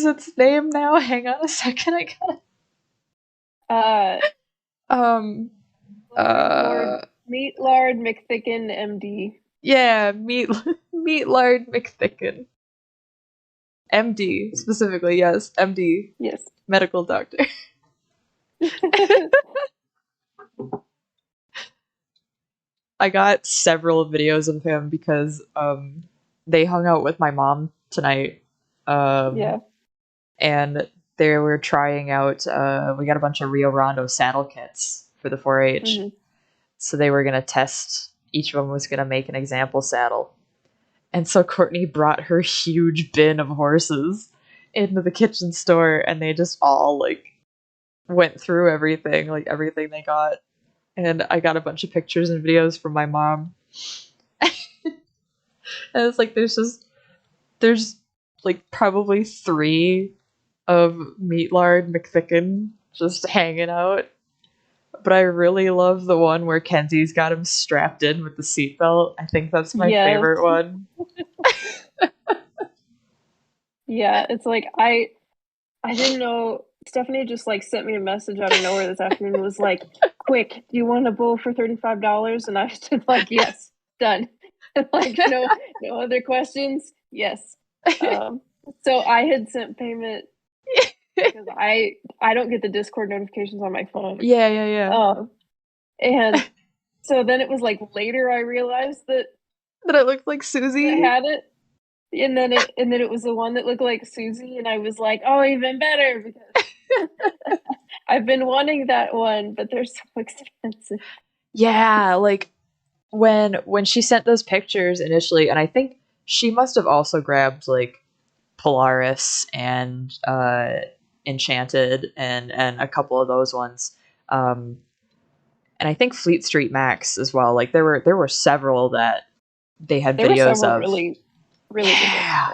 its name now? Hang on a second, I got Uh um Lord uh Meat Lard McThicken MD. yeah, meat lard McThicken. MD specifically, yes, MD, Yes. medical doctor. I got several videos of him because they hung out with my mom tonight. Um Yeah. and they were trying out we got a bunch of Rio Rondo saddle kits for the 4-H. Hmm. So they were going to test, each of them was going to make an example saddle. And so Courtney brought her huge bin of horses into the kitchen store and they just all like went through everything, like everything they got. And I got a bunch of pictures and videos from my mom. And it's like there's like probably three of Meat Lard McThicken just hanging out. But I really love the one where Kenzie's got him strapped in with the seatbelt. I think that's my Yes. favorite one. Yeah. It's like I didn't know Stephanie just like sent me a message out of nowhere this afternoon and was like, quick, do you want a bowl for $35? And I was just like, yes, done. Like no other questions. Yes. Um so I had sent payment because I don't get the Discord notifications on my phone. Yeah, yeah, yeah. Um and so then it was like later I realized that That it looked like I Susie. had it. And then it was the one that looked like Susie, and I was like, oh, even better because I've been wanting that one, but they're so expensive. Yeah, like when she sent those pictures initially, and I think she must have also grabbed like Polaris and Enchanted and a couple of those ones. Um, and I think Fleet Street Max as well. Like there were several that they had There were videos several of. really, really good ones. Yeah.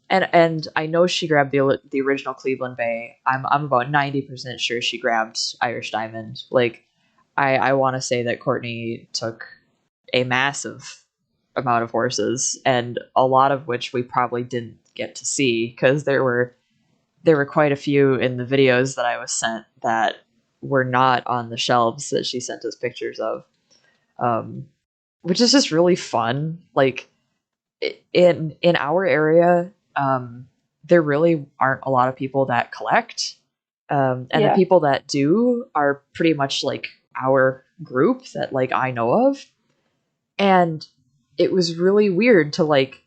And I know she grabbed the original Cleveland Bay. I'm about 90% sure she grabbed Irish Diamond. Like I want to say that Courtney took a massive amount of horses, and a lot of which we probably didn't get to see because there were quite a few in the videos that I was sent that were not on the shelves that she sent us pictures of, um, which is just really fun. Like in our area, there really aren't a lot of people that collect, and the Yeah, people that do are pretty much like our group that like I know of, and it was really weird to like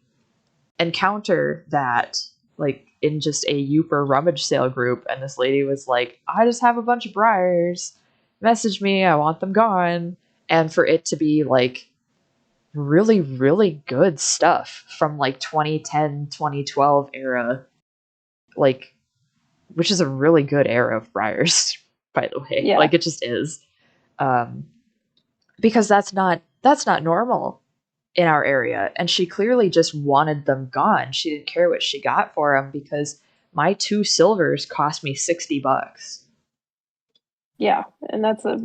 encounter that like in just a Youper rummage sale group, and this lady was like, I just have a bunch of briars, message me, I want them gone. And for it to be like really really good stuff from like 2010 2012 era, like, which is a really good era of briars by the way, yeah, like it just is, um because that's not normal in our area. And she clearly just wanted them gone. She didn't care what she got for them because my two silvers cost me $60. yeah. And that's a,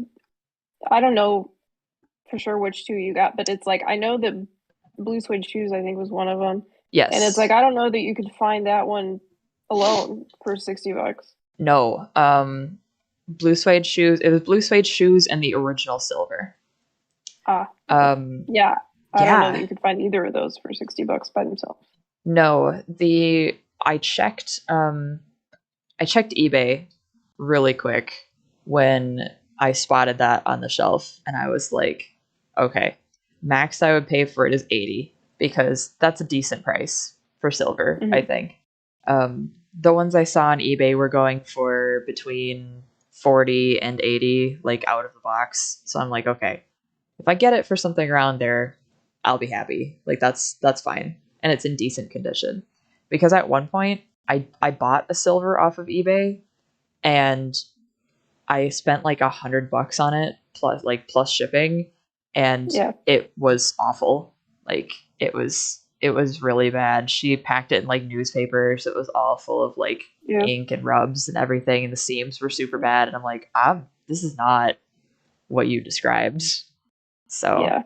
I don't know for sure which two you got, but it's like I know that blue suede shoes I think was one of them, and it's like Yes. I don't know that you could find that one alone for $60. No. Blue suede shoes. It was blue suede shoes and the original silver. Ah, okay, Um, yeah. I don't know that yeah. you could find either of those for $60 by themselves. No. The I checked eBay really quick when I spotted that on the shelf, and I was like, okay, max I would pay for it is 80 because that's a decent price for silver, I Hmm. think. The ones I saw on eBay were going for between 40 and 80, like out of the box. So I'm like, okay, if I get it for something around there, I'll be happy. Like that's fine. And it's in decent condition. Because at one point I bought a silver off of eBay, and I spent like $100 on it plus shipping, and Yeah, it was awful. Like it was really bad. She packed it in like newspapers. It was all full of like yeah, ink and rubs and everything, and the seams were super bad. And I'm like, this is not what you described. So, yeah,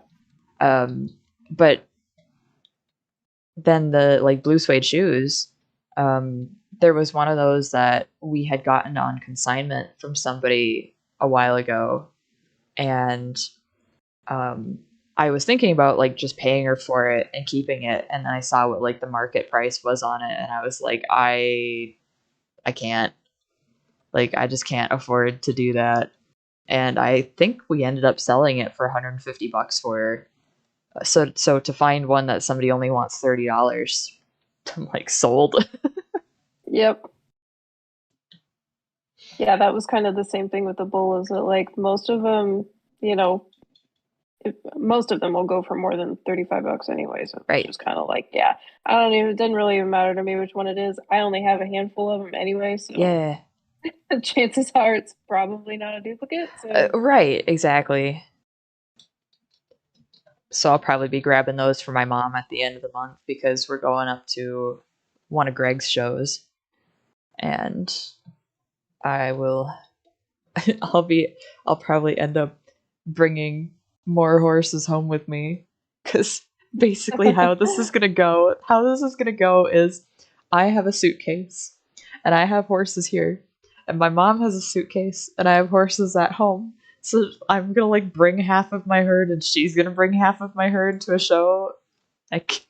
um, but then the like blue suede shoes, there was one of those that we had gotten on consignment from somebody a while ago, and um, I was thinking about like just paying her for it and keeping it, and then I saw what like the market price was on it, and I was like, I can't, like I just can't afford to do that. And I think we ended up selling it for $150 for her. So to find one that somebody only wants $30, I'm like sold. yep. Yeah, that was kind of the same thing with the bull, is that like most of them, you know, most of them will go for more than $35 anyway. So it's Right. just kind of like, yeah, I don't even, it doesn't really even matter to me which one it is. I only have a handful of them anyway. So Yeah. chances are it's probably not a duplicate. So Right, exactly. So I'll probably be grabbing those for my mom at the end of the month because we're going up to one of Greg's shows, and I will I'll probably end up bringing more horses home with me, cuz basically how this is going to go is I have a suitcase and I have horses here, and my mom has a suitcase and I have horses at home. So I'm going to like bring half of my herd and she's going to bring half of my herd to a show. Like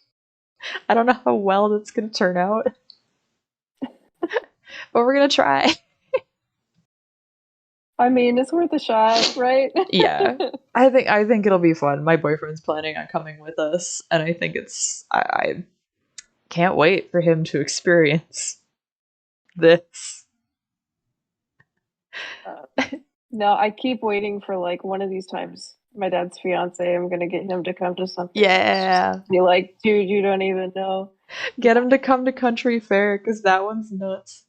I don't know how well that's going to turn out, but we're going to try. I mean, it's worth a shot, right? Yeah. I think it'll be fun. My boyfriend's planning on coming with us, and I think I can't wait for him to experience this. Uh, no, I keep waiting for like one of these times. My dad's fiance, I'm gonna get him to come to something. It's just Yeah. be like, dude, you don't even know. Get him to come to Country Fair because that one's nuts.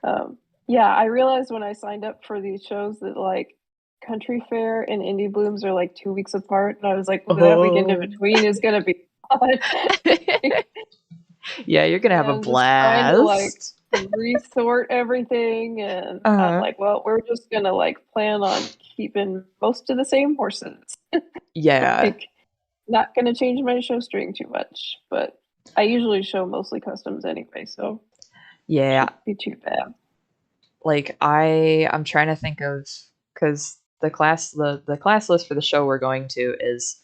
Um, yeah, I realized when I signed up for these shows that like Country Fair and Indie Blooms are like 2 weeks apart, and I was like, well, that weekend in Oh. between is gonna be fun. Yeah, you're gonna have And a I'm just trying to like blast. resort everything, and I'm Uh-huh. like, well, we're just gonna like plan on keeping most of the same horses. Yeah. Like, not gonna change my show string too much, but I usually show mostly customs anyway, so Yeah. shouldn't be too bad. Like I'm trying to think of because the class list for the show we're going to is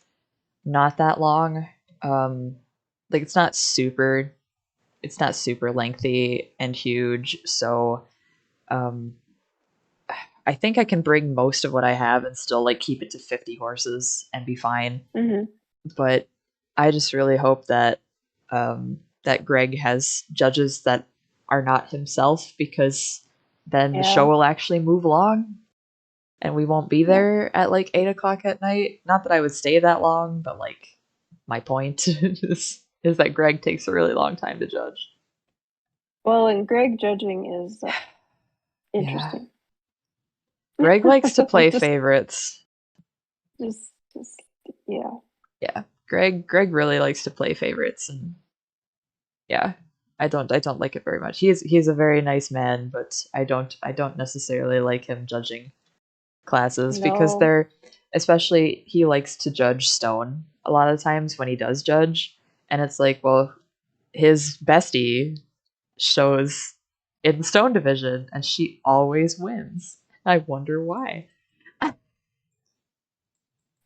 not that long. Um like it's not super lengthy and huge, so um I think I can bring most of what I have and still like keep it to 50 horses and be fine. Hmm. But I just really hope that that Greg has judges that are not himself, because then the show Yeah, will actually move along and we won't be yeah. there at like 8 o'clock at night. Not that I would stay that long, but like my point is that Greg takes a really long time to judge. Well, and Greg judging is Yeah. interesting. Greg likes to play just, favorites. just, yeah. Yeah. Greg really likes to play favorites, and yeah. I don't like it very much. He's a very nice man, but I don't necessarily like him judging classes because No, they're, especially he likes to judge stone a lot of times when he does judge, and it's like, well, his bestie shows in the stone division and she always wins. I wonder why.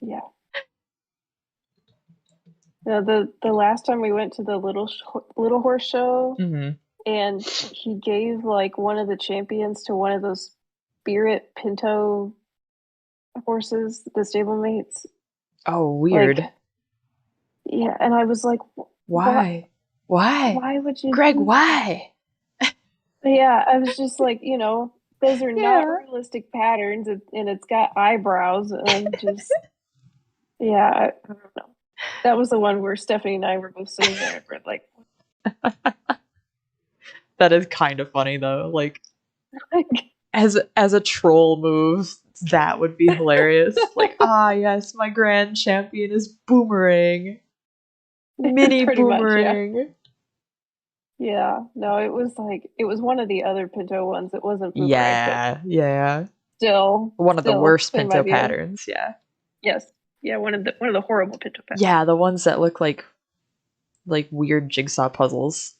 yeah. No, the last time we went to the little horse show, Hmm. and he gave like one of the champions to one of those Spirit Pinto horses, the stablemates. Oh, Like, weird. yeah, and I was like, what? Why? Why? Why would you Greg, do that? why? Yeah, I was just like, those are not Yeah. realistic patterns, and it's got eyebrows, and I'm just, yeah, I don't know. That was the one where Stephanie and I were both sitting there, and we're like, That is kind of funny though. Like like, as a troll move, that would be hilarious. Like, ah, yes, my grand champion is Boomerang. Mini pretty much, yeah. Boomerang. Yeah, no, it was one of the other Pinto ones. It wasn't Boomerang, but Yeah, yeah. One of the still, worst there might Pinto be a patterns, yeah. yes, yeah, one of the horrible Pinto patterns. Yeah, the ones that look like weird jigsaw puzzles.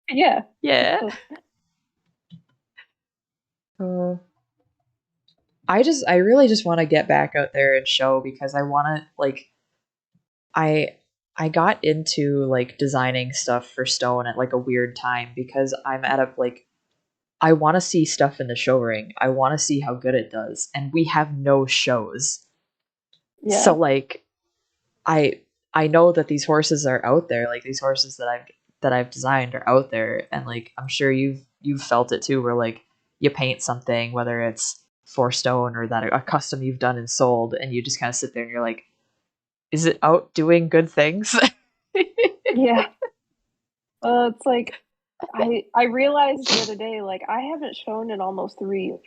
Yeah, Yeah. those, Uh, I really just want to get back out there and show, because I want to like I I got into like designing stuff for stone at like a weird time, because I'm at a like I want to see stuff in the show ring. I want to see how good it does, and we have no shows. So yeah, like I I know that these horses are out there, like these horses that I've designed are out there, and like I'm sure you've felt it too, where like you paint something, whether it's for stone or that a custom you've done and sold, and you just kind of sit there and you're like, is it out doing good things? yeah. It's like I realized the other day, like I haven't shown in almost 3 years.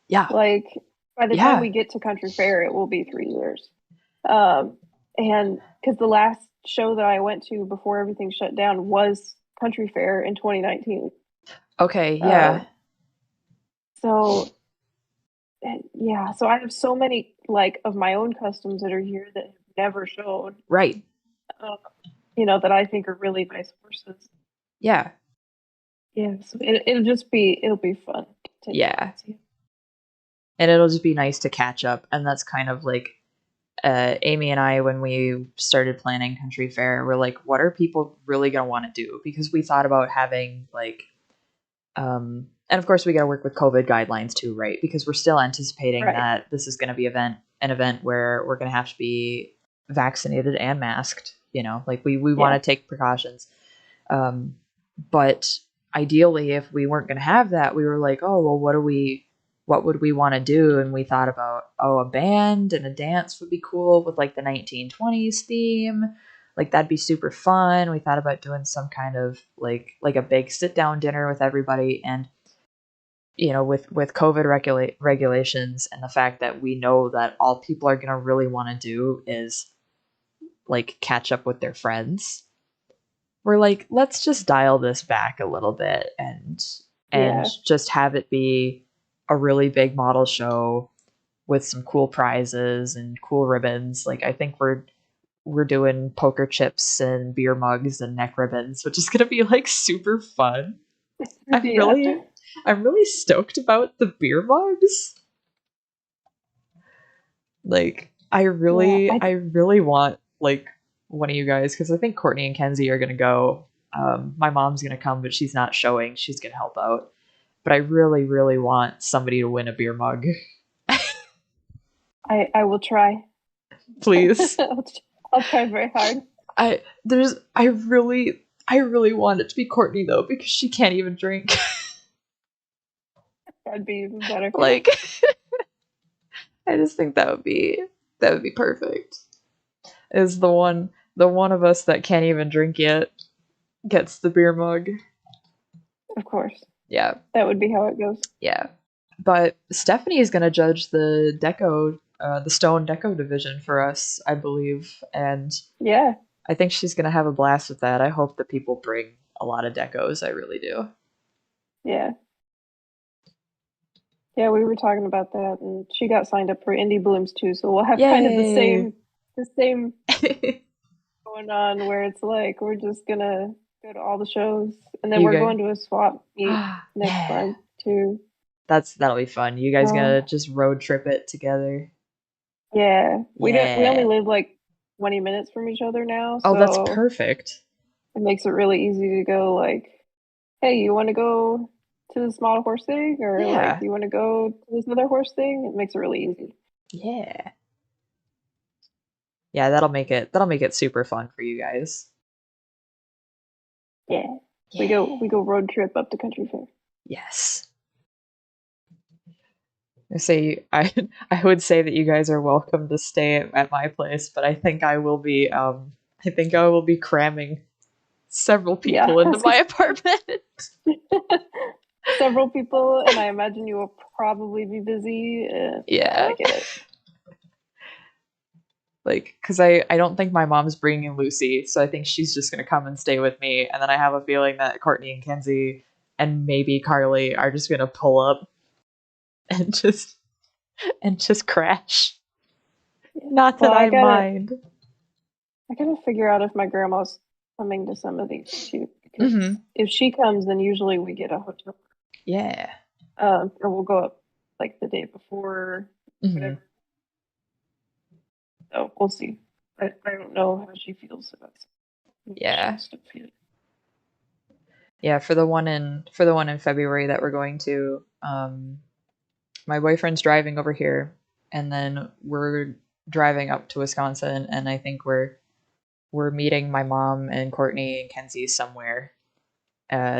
Yeah. Like by the time Yeah. we get to Country Fair, it will be 3 years. Um, and because the last show that I went to before everything shut down was Country Fair in 2019. Okay, yeah. Um, so yeah, so I have so many like of my own customs that are here that have never shown, Right. uh, that I think are really nice horses. Yeah. Yeah, so it'll be fun to take a look Yeah. and see. And it'll just be nice to catch up, and that's kind of like Amy and I, when we started planning Country Fair, we're like, what are people really gonna want to do? Because we thought about having like, and of course we got to work with COVID guidelines too, right? Because we're still anticipating Right. that this is going to be an event where we're going to have to be vaccinated and masked. Like we want Yeah. to take precautions, um, but ideally, if we weren't going to have that, we were like, oh, well, what would we want to do? And we thought about, oh, a band and a dance would be cool with like the 1920s theme. Like that'd be super fun. We thought about doing some kind of like a big sit down dinner with everybody. And with COVID regulations and the fact that we know that all people are going to really want to do is like catch up with their friends, we're like, let's just dial this back a little bit and Yeah. just have it be a really big model show with some cool prizes and cool ribbons. Like I think we're doing poker chips and beer mugs and neck ribbons, which is gonna be like super fun. I'm Yeah. really I'm really stoked about the beer mugs. Like Yeah. I really want like one of you guys, because I think Courtney and Kenzie are gonna go. My mom's gonna come, but she's not showing. She's gonna help out. But I really, really want somebody to win a beer mug. I will try. Please. I'll try very hard. I really want it to be Courtney though, because she can't even drink. That'd be even better. Like I just think that would be perfect. Is the one of us that can't even drink yet gets the beer mug. Of course. Yeah. That would be how it goes. Yeah. But Stephanie is going to judge the stone deco division for us, I believe. And Yeah. I think she's going to have a blast with that. I hope that people bring a lot of decos. I really do. Yeah. Yeah, we were talking about that, and she got signed up for Indie Blooms too, so we'll have kind of Yay! the same going on where it's like we're just gonna go to all the shows, and then You we're guys. going to a swap meet next Yeah. time too. That'll be fun. You guys So gonna just road trip it together? yeah, we only Yeah. live like 20 minutes from each other now, Oh, that's so perfect. it makes it really easy to go like, hey, you want to go to this model horse thing, or like Yeah. you want to go to this other horse thing? It makes it really easy. Yeah. Yeah, that'll make it super fun for you guys. Yeah, Yeah. we go road trip up to Country Fair. Yes. I would say that you guys are welcome to stay at my place, but I think I will be cramming several Yeah, people into my apartment. several people, and I imagine you will probably be busy. Yeah, Yeah. I get it. Like, because I don't think my mom's bringing Lucy, so I think she's just gonna come and stay with me, and then I have a feeling that Courtney and Kenzie and maybe Carly are just gonna pull up and just crash. Yeah. Not Well, that I mind. I gotta figure out if my grandma's coming to some of these too, because Mm-hmm. if she comes, then usually we get a hotel, Yeah. or we'll go up like the day before, Mm-hmm. whatever. So we'll see. I don't know how she feels about Yeah. stuff yet. Yeah, for the one in February that we're going to, my boyfriend's driving over here, and then we're driving up to Wisconsin, and I think we're meeting my mom and Courtney and Kenzie somewhere,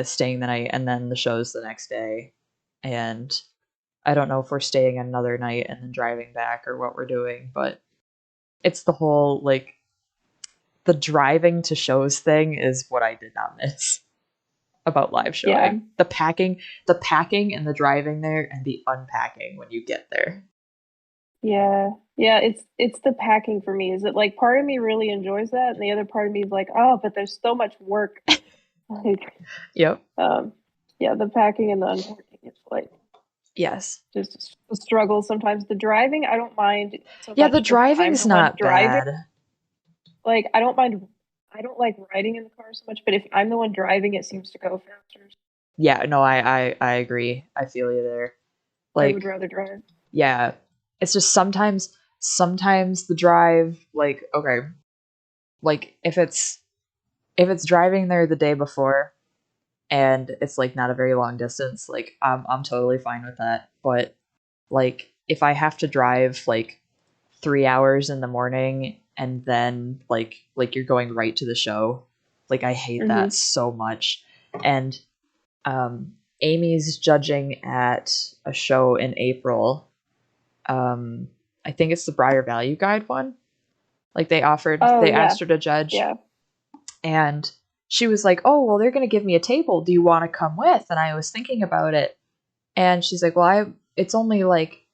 staying the night, and then the show's the next day. And I don't know if we're staying another night and then driving back or what we're doing, but it's the whole like the driving to shows thing is what I did not miss about live Yeah, showing. The packing and the driving there and the unpacking when you get there. yeah. It's the packing for me. Is it like part of me really enjoys that, and the other part of me is like, oh, but there's so much work. Like, Yep. um, yeah, the packing and the unpacking. It's like Yes. just a struggle sometimes. The driving, I don't mind so Yeah, much the if I'm driving's the one not driving. bad. Like, I don't mind. I don't like riding in the car so much, but if I'm the one driving, it seems to go faster. Yeah, no, I agree. I feel you there. I would Like, rather drive. yeah. It's just sometimes the drive, like, okay, like if it's driving there the day before and it's like not a very long distance, like I'm totally fine with that. But like if I have to drive like 3 hours in the morning and then like you're going right to the show, like I hate Hmm. that so much. And Amy's judging at a show in April. I think it's the Briar Value Guide one. Like they Oh asked yeah, her to judge, yeah, and she was like, "Oh, well, they're going to give me a table. Do you want to come with?" And I was thinking about it, and she's like, "Well, it's only like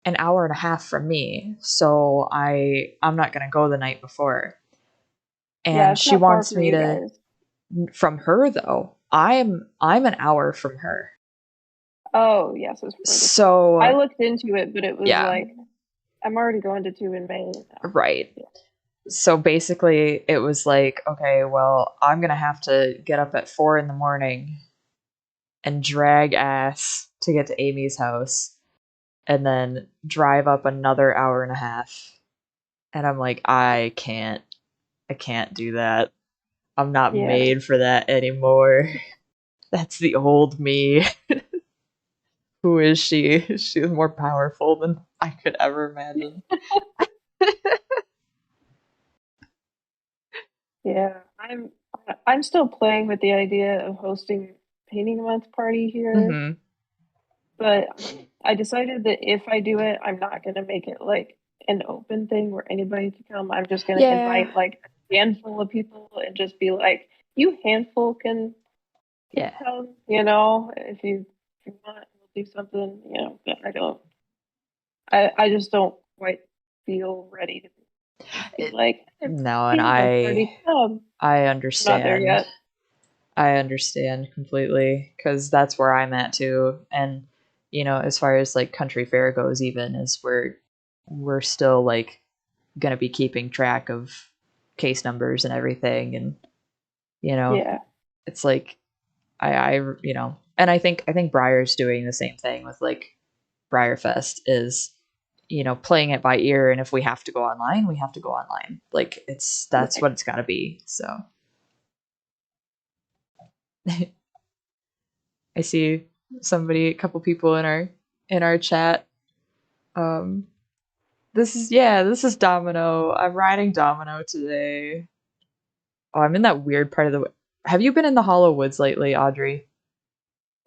an hour and a half from me, so I'm not going to go the night before." yeah. And It's she not far wants from me you to guys. from her though. I'm an hour from her. Oh yes, it's further. I So, looked into it, but it was yeah, like I'm already going to two in May now. right. Yeah, So basically it was like, okay, well, I'm going to have to get up at 4 in the morning and drag ass to get to Amy's house and then drive up another hour and a half. And I'm like, I can't do that. I'm not yeah, made for that anymore. That's the old me. Who is she? She's more powerful than I could ever imagine. yeah. I'm still playing with the idea of hosting painting month party here, Mm-hmm. but I decided that if I do it, I'm not gonna make it like an open thing where anybody can come. I'm just gonna Yeah. invite like a handful of people and just be like, you handful can Yeah. come, you know, if you want, we'll do something, you know, but I just don't quite feel ready to just be It, like, it's no, and painting month party, come. I I'm not there understand. yet. I understand completely because that's where I'm at too. And as far as like country fair goes, even is we're still like gonna be keeping track of case numbers and everything, and you know, Yeah. it's like and I think Briar's doing the same thing with like Briarfest is playing it by ear, and if we have to go online, we have to go online. Like that's Right. what it's got to be. So I see a couple people in our chat. Um, this is Domino. I'm riding Domino today. Oh, I'm in that weird part of the. Have you been in the Hollow Woods lately, Audrey?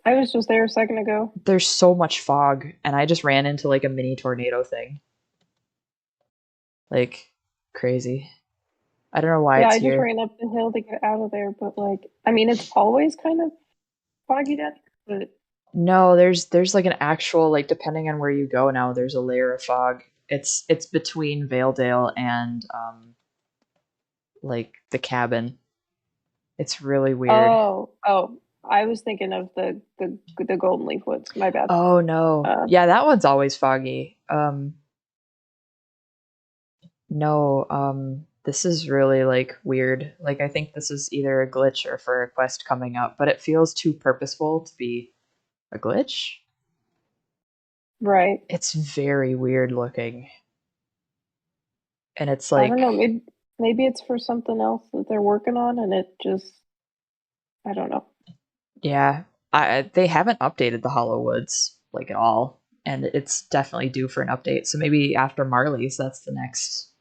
I was just there a second ago. There's so much fog, and I just ran into like a mini tornado thing. Like crazy. I don't know why Yeah, it's I just here. ran up the hill to get out of there, but like, I mean, it's always kind of foggy down here, but No, there's like an actual like depending on where you go now, there's a layer of fog. It's between Valedale and like the cabin. It's really weird. oh, I was thinking of the Golden Leaf Woods. My bad. Oh no. Uh, Yeah, that one's always foggy. No, this is really like weird. Like I think this is either a glitch or for a quest coming up, but it feels too purposeful to be a glitch. right. It's very weird looking. And it's I don't like know. Maybe it's for something else that they're working on, and it just I don't know. yeah, they haven't updated the Hollow Woods like at all, and it's definitely due for an update. So maybe after Marley's, that's the next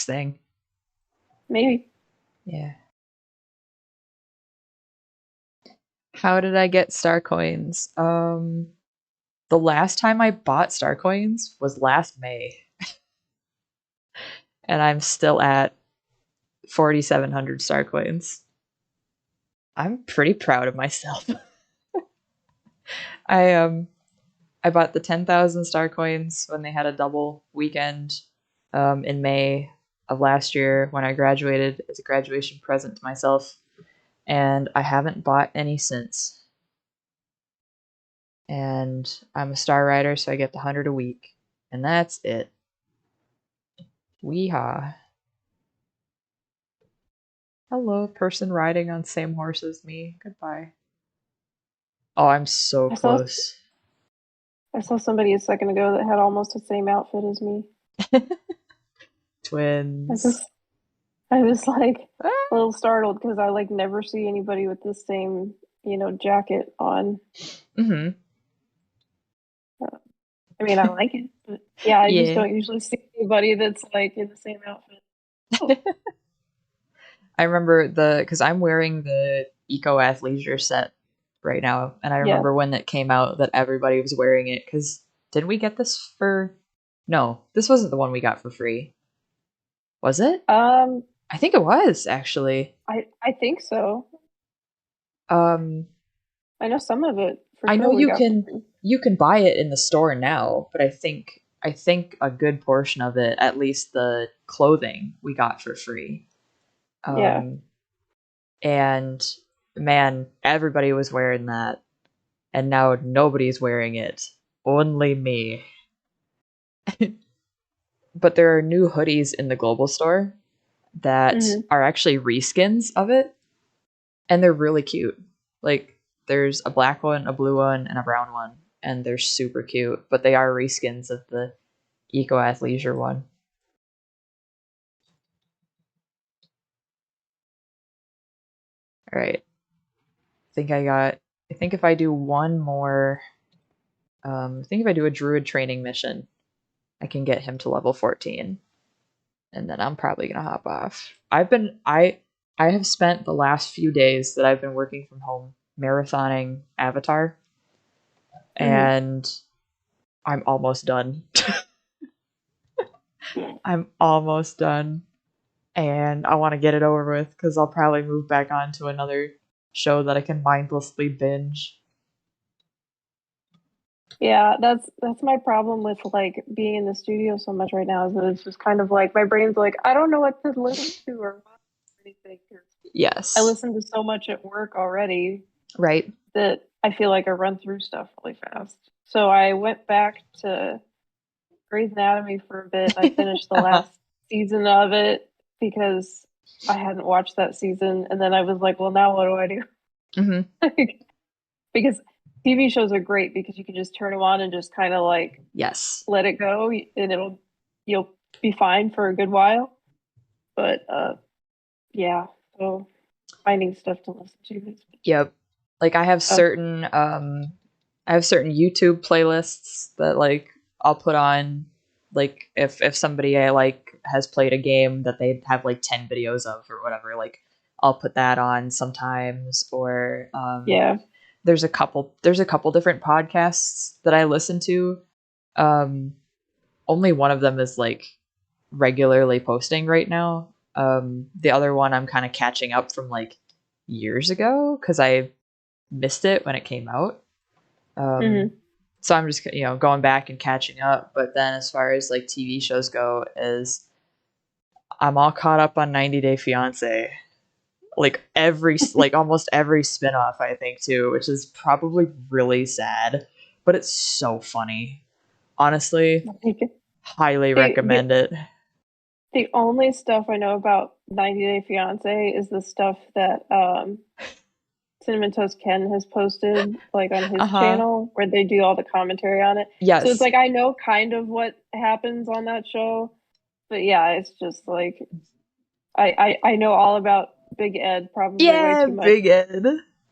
thing. Maybe. Yeah. How did I get star coins? The last time I bought star coins was last May, and I'm still at 4,700 star coins. I'm pretty proud of myself. I I bought the 10,000 star coins when they had a double weekend in May of last year when I graduated as a graduation present to myself, and I haven't bought any since. And I'm a star rider, so I get the 100 a week, and that's it. Weehaw. Hello, person riding on same horse as me. Goodbye. Oh, I'm so I saw close. I saw somebody a second ago that had almost the same outfit as me. I Twins. just I was like Ah. a little startled because I like never see anybody with the same, jacket on. Mm-hmm. I mean, I like it, but yeah, I just Yeah. don't usually see anybody that's like in the same outfit. Oh, I remember because I'm wearing the Eco Athleisure Set right now. And I Yeah. remember when it came out that everybody was wearing it because didn't we get this for? No, this wasn't the one we got for free. Was it? Um, I think it was actually. I think so. Um, I know some of it for I know sure we got for free. you can buy it in the store now, but I think a good portion of it, at least the clothing, we got for free. Yeah. Um, and man, everybody was wearing that, and now nobody's wearing it. Only me. But there are new hoodies in the global store that Hmm. are actually reskins of it, and they're really cute. Like there's a black one, a blue one, and a brown one, and they're super cute. But they are reskins of the Eco Athleisure one. All right, I think I got. I think if I do one more, I think if I do a druid training mission, I can get him to level 14, and then I'm probably gonna hop off. I have spent the last few days that I've been working from home marathoning Avatar, Hmm. and I'm almost done. I'm almost done, and I want to get it over with because I'll probably move back on to another show that I can mindlessly binge. Yeah, that's my problem with like being in the studio so much right now is that it's just kind of like my brain's like I don't know what to listen to or watch or anything 'cause I Yes, listen to so much at work already right? that I feel like I run through stuff really fast. So I went back to Grey's Anatomy for a bit. I finished the Uh-huh. last season of it because I hadn't watched that season, and then I was like, well, now what do I do? Hmm. Because TV shows are great because you can just turn them on and just kind of like Yes. let it go, and you'll be fine for a good while. But yeah, so finding stuff to listen to is Yep. Like tough. I have certain YouTube playlists that like I'll put on like if somebody I like has played a game that they have like 10 videos of or whatever, like I'll put that on sometimes or Yeah, there's a couple different podcasts that I listen to. Um Only one of them is like regularly posting right now. The other one I'm kind of catching up from like years ago cuz I missed it when it came out. Um, hmm, so I'm just going back and catching up. But then as far as like TV shows go, is I'm all caught up on 90 Day Fiance. Like almost every spinoff I think too, which is probably really sad, but it's so funny. Honestly, like highly the recommend it. the only stuff I know about 90 Day Fiance is the stuff that Cinnamon Toast Ken has posted like on Uh his huh. channel where they do all the commentary on it. So it's Yes. like I know kind of what happens on that show, but yeah, it's just like I know all about Big Ed probably way Yeah, too much, Big Ed.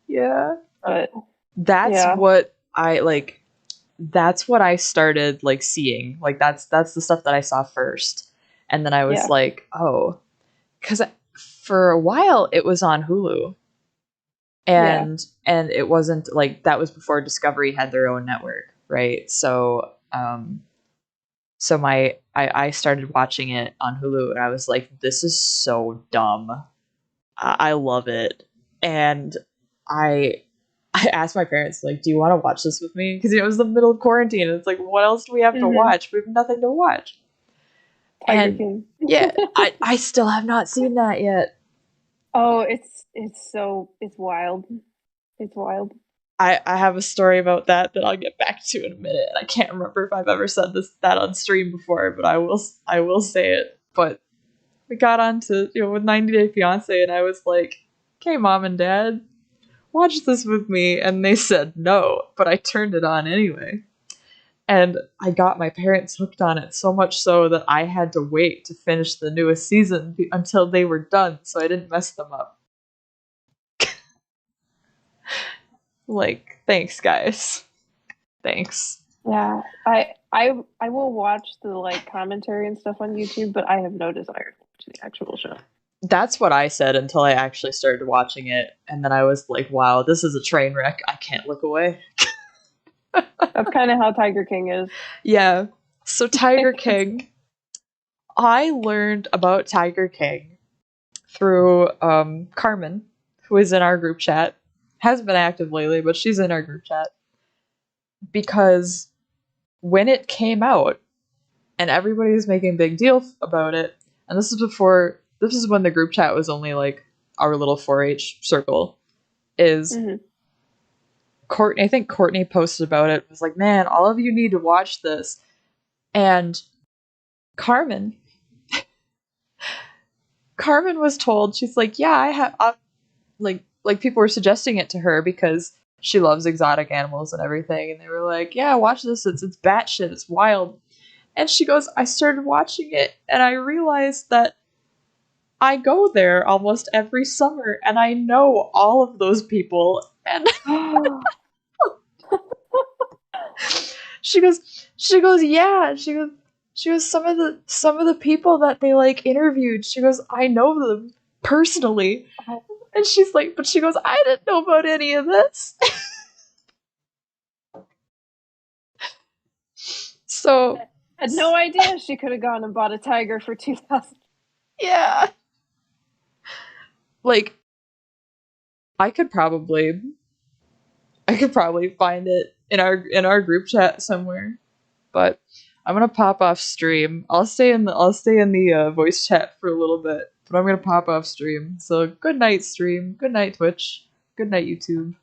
Yeah. but That's yeah, what I like. That's what I started like seeing. Like that's the stuff that I saw first. And then I was yeah, like, "Oh, cuz for a while it was on Hulu." yeah, And it wasn't like that was before Discovery had their own network, right? So I started watching it on Hulu and I was like, "This is so dumb. I love it." And I I asked my parents, like, "Do you want to watch this with me?" Because it was the middle of quarantine, and it's like, what else do we have to mm-hmm. watch? We have nothing to watch. Tiger And King. yeah, I still have not seen that yet. Oh, it's so it's wild. It's wild. I have a story about that I'll get back to in a minute. I can't remember if I've ever said that on stream before, but I will say it. But we got on to with 90 Day Fiance, and I was like, "Okay, mom and dad, watch this with me," and they said no, but I turned it on anyway. And I got my parents hooked on it so much so that I had to wait to finish the newest season until they were done so I didn't mess them up. Like, thanks, guys. Thanks. Yeah, I will watch the like commentary and stuff on YouTube, but I have no desire to watch the actual show. That's what I said until I actually started watching it, and then I was like, wow, this is a train wreck. I can't look away. That's kind of how Tiger King is. Yeah. So Tiger King, I learned about Tiger King through Carmen, who is in our group chat. Has been active lately, but she's in our group chat. Because when it came out, and everybody was making a big deal about it, and this is when the group chat was only like our little 4-H circle, is Courtney, I think Courtney posted about it, was like, man, all of you need to watch this. And Carmen was told, she's like, yeah, I have, like people were suggesting it to her because she loves exotic animals and everything, and they were like, yeah, watch this, it's batshit, it's wild. And she goes, I started watching it, and I realized that I go there almost every summer, and I know all of those people. And she goes, yeah. She goes, some of the people that they like interviewed. She goes, I know them personally. And she's like, but she goes, I didn't know about any of this. So I had no idea she could have gone and bought a tiger for 2,000. Yeah. Like, I could probably find it in our group chat somewhere. But I'm gonna pop off stream. I'll stay in the voice chat for a little bit, but I'm gonna pop off stream. So good night, stream. Good night, Twitch. Good night, YouTube.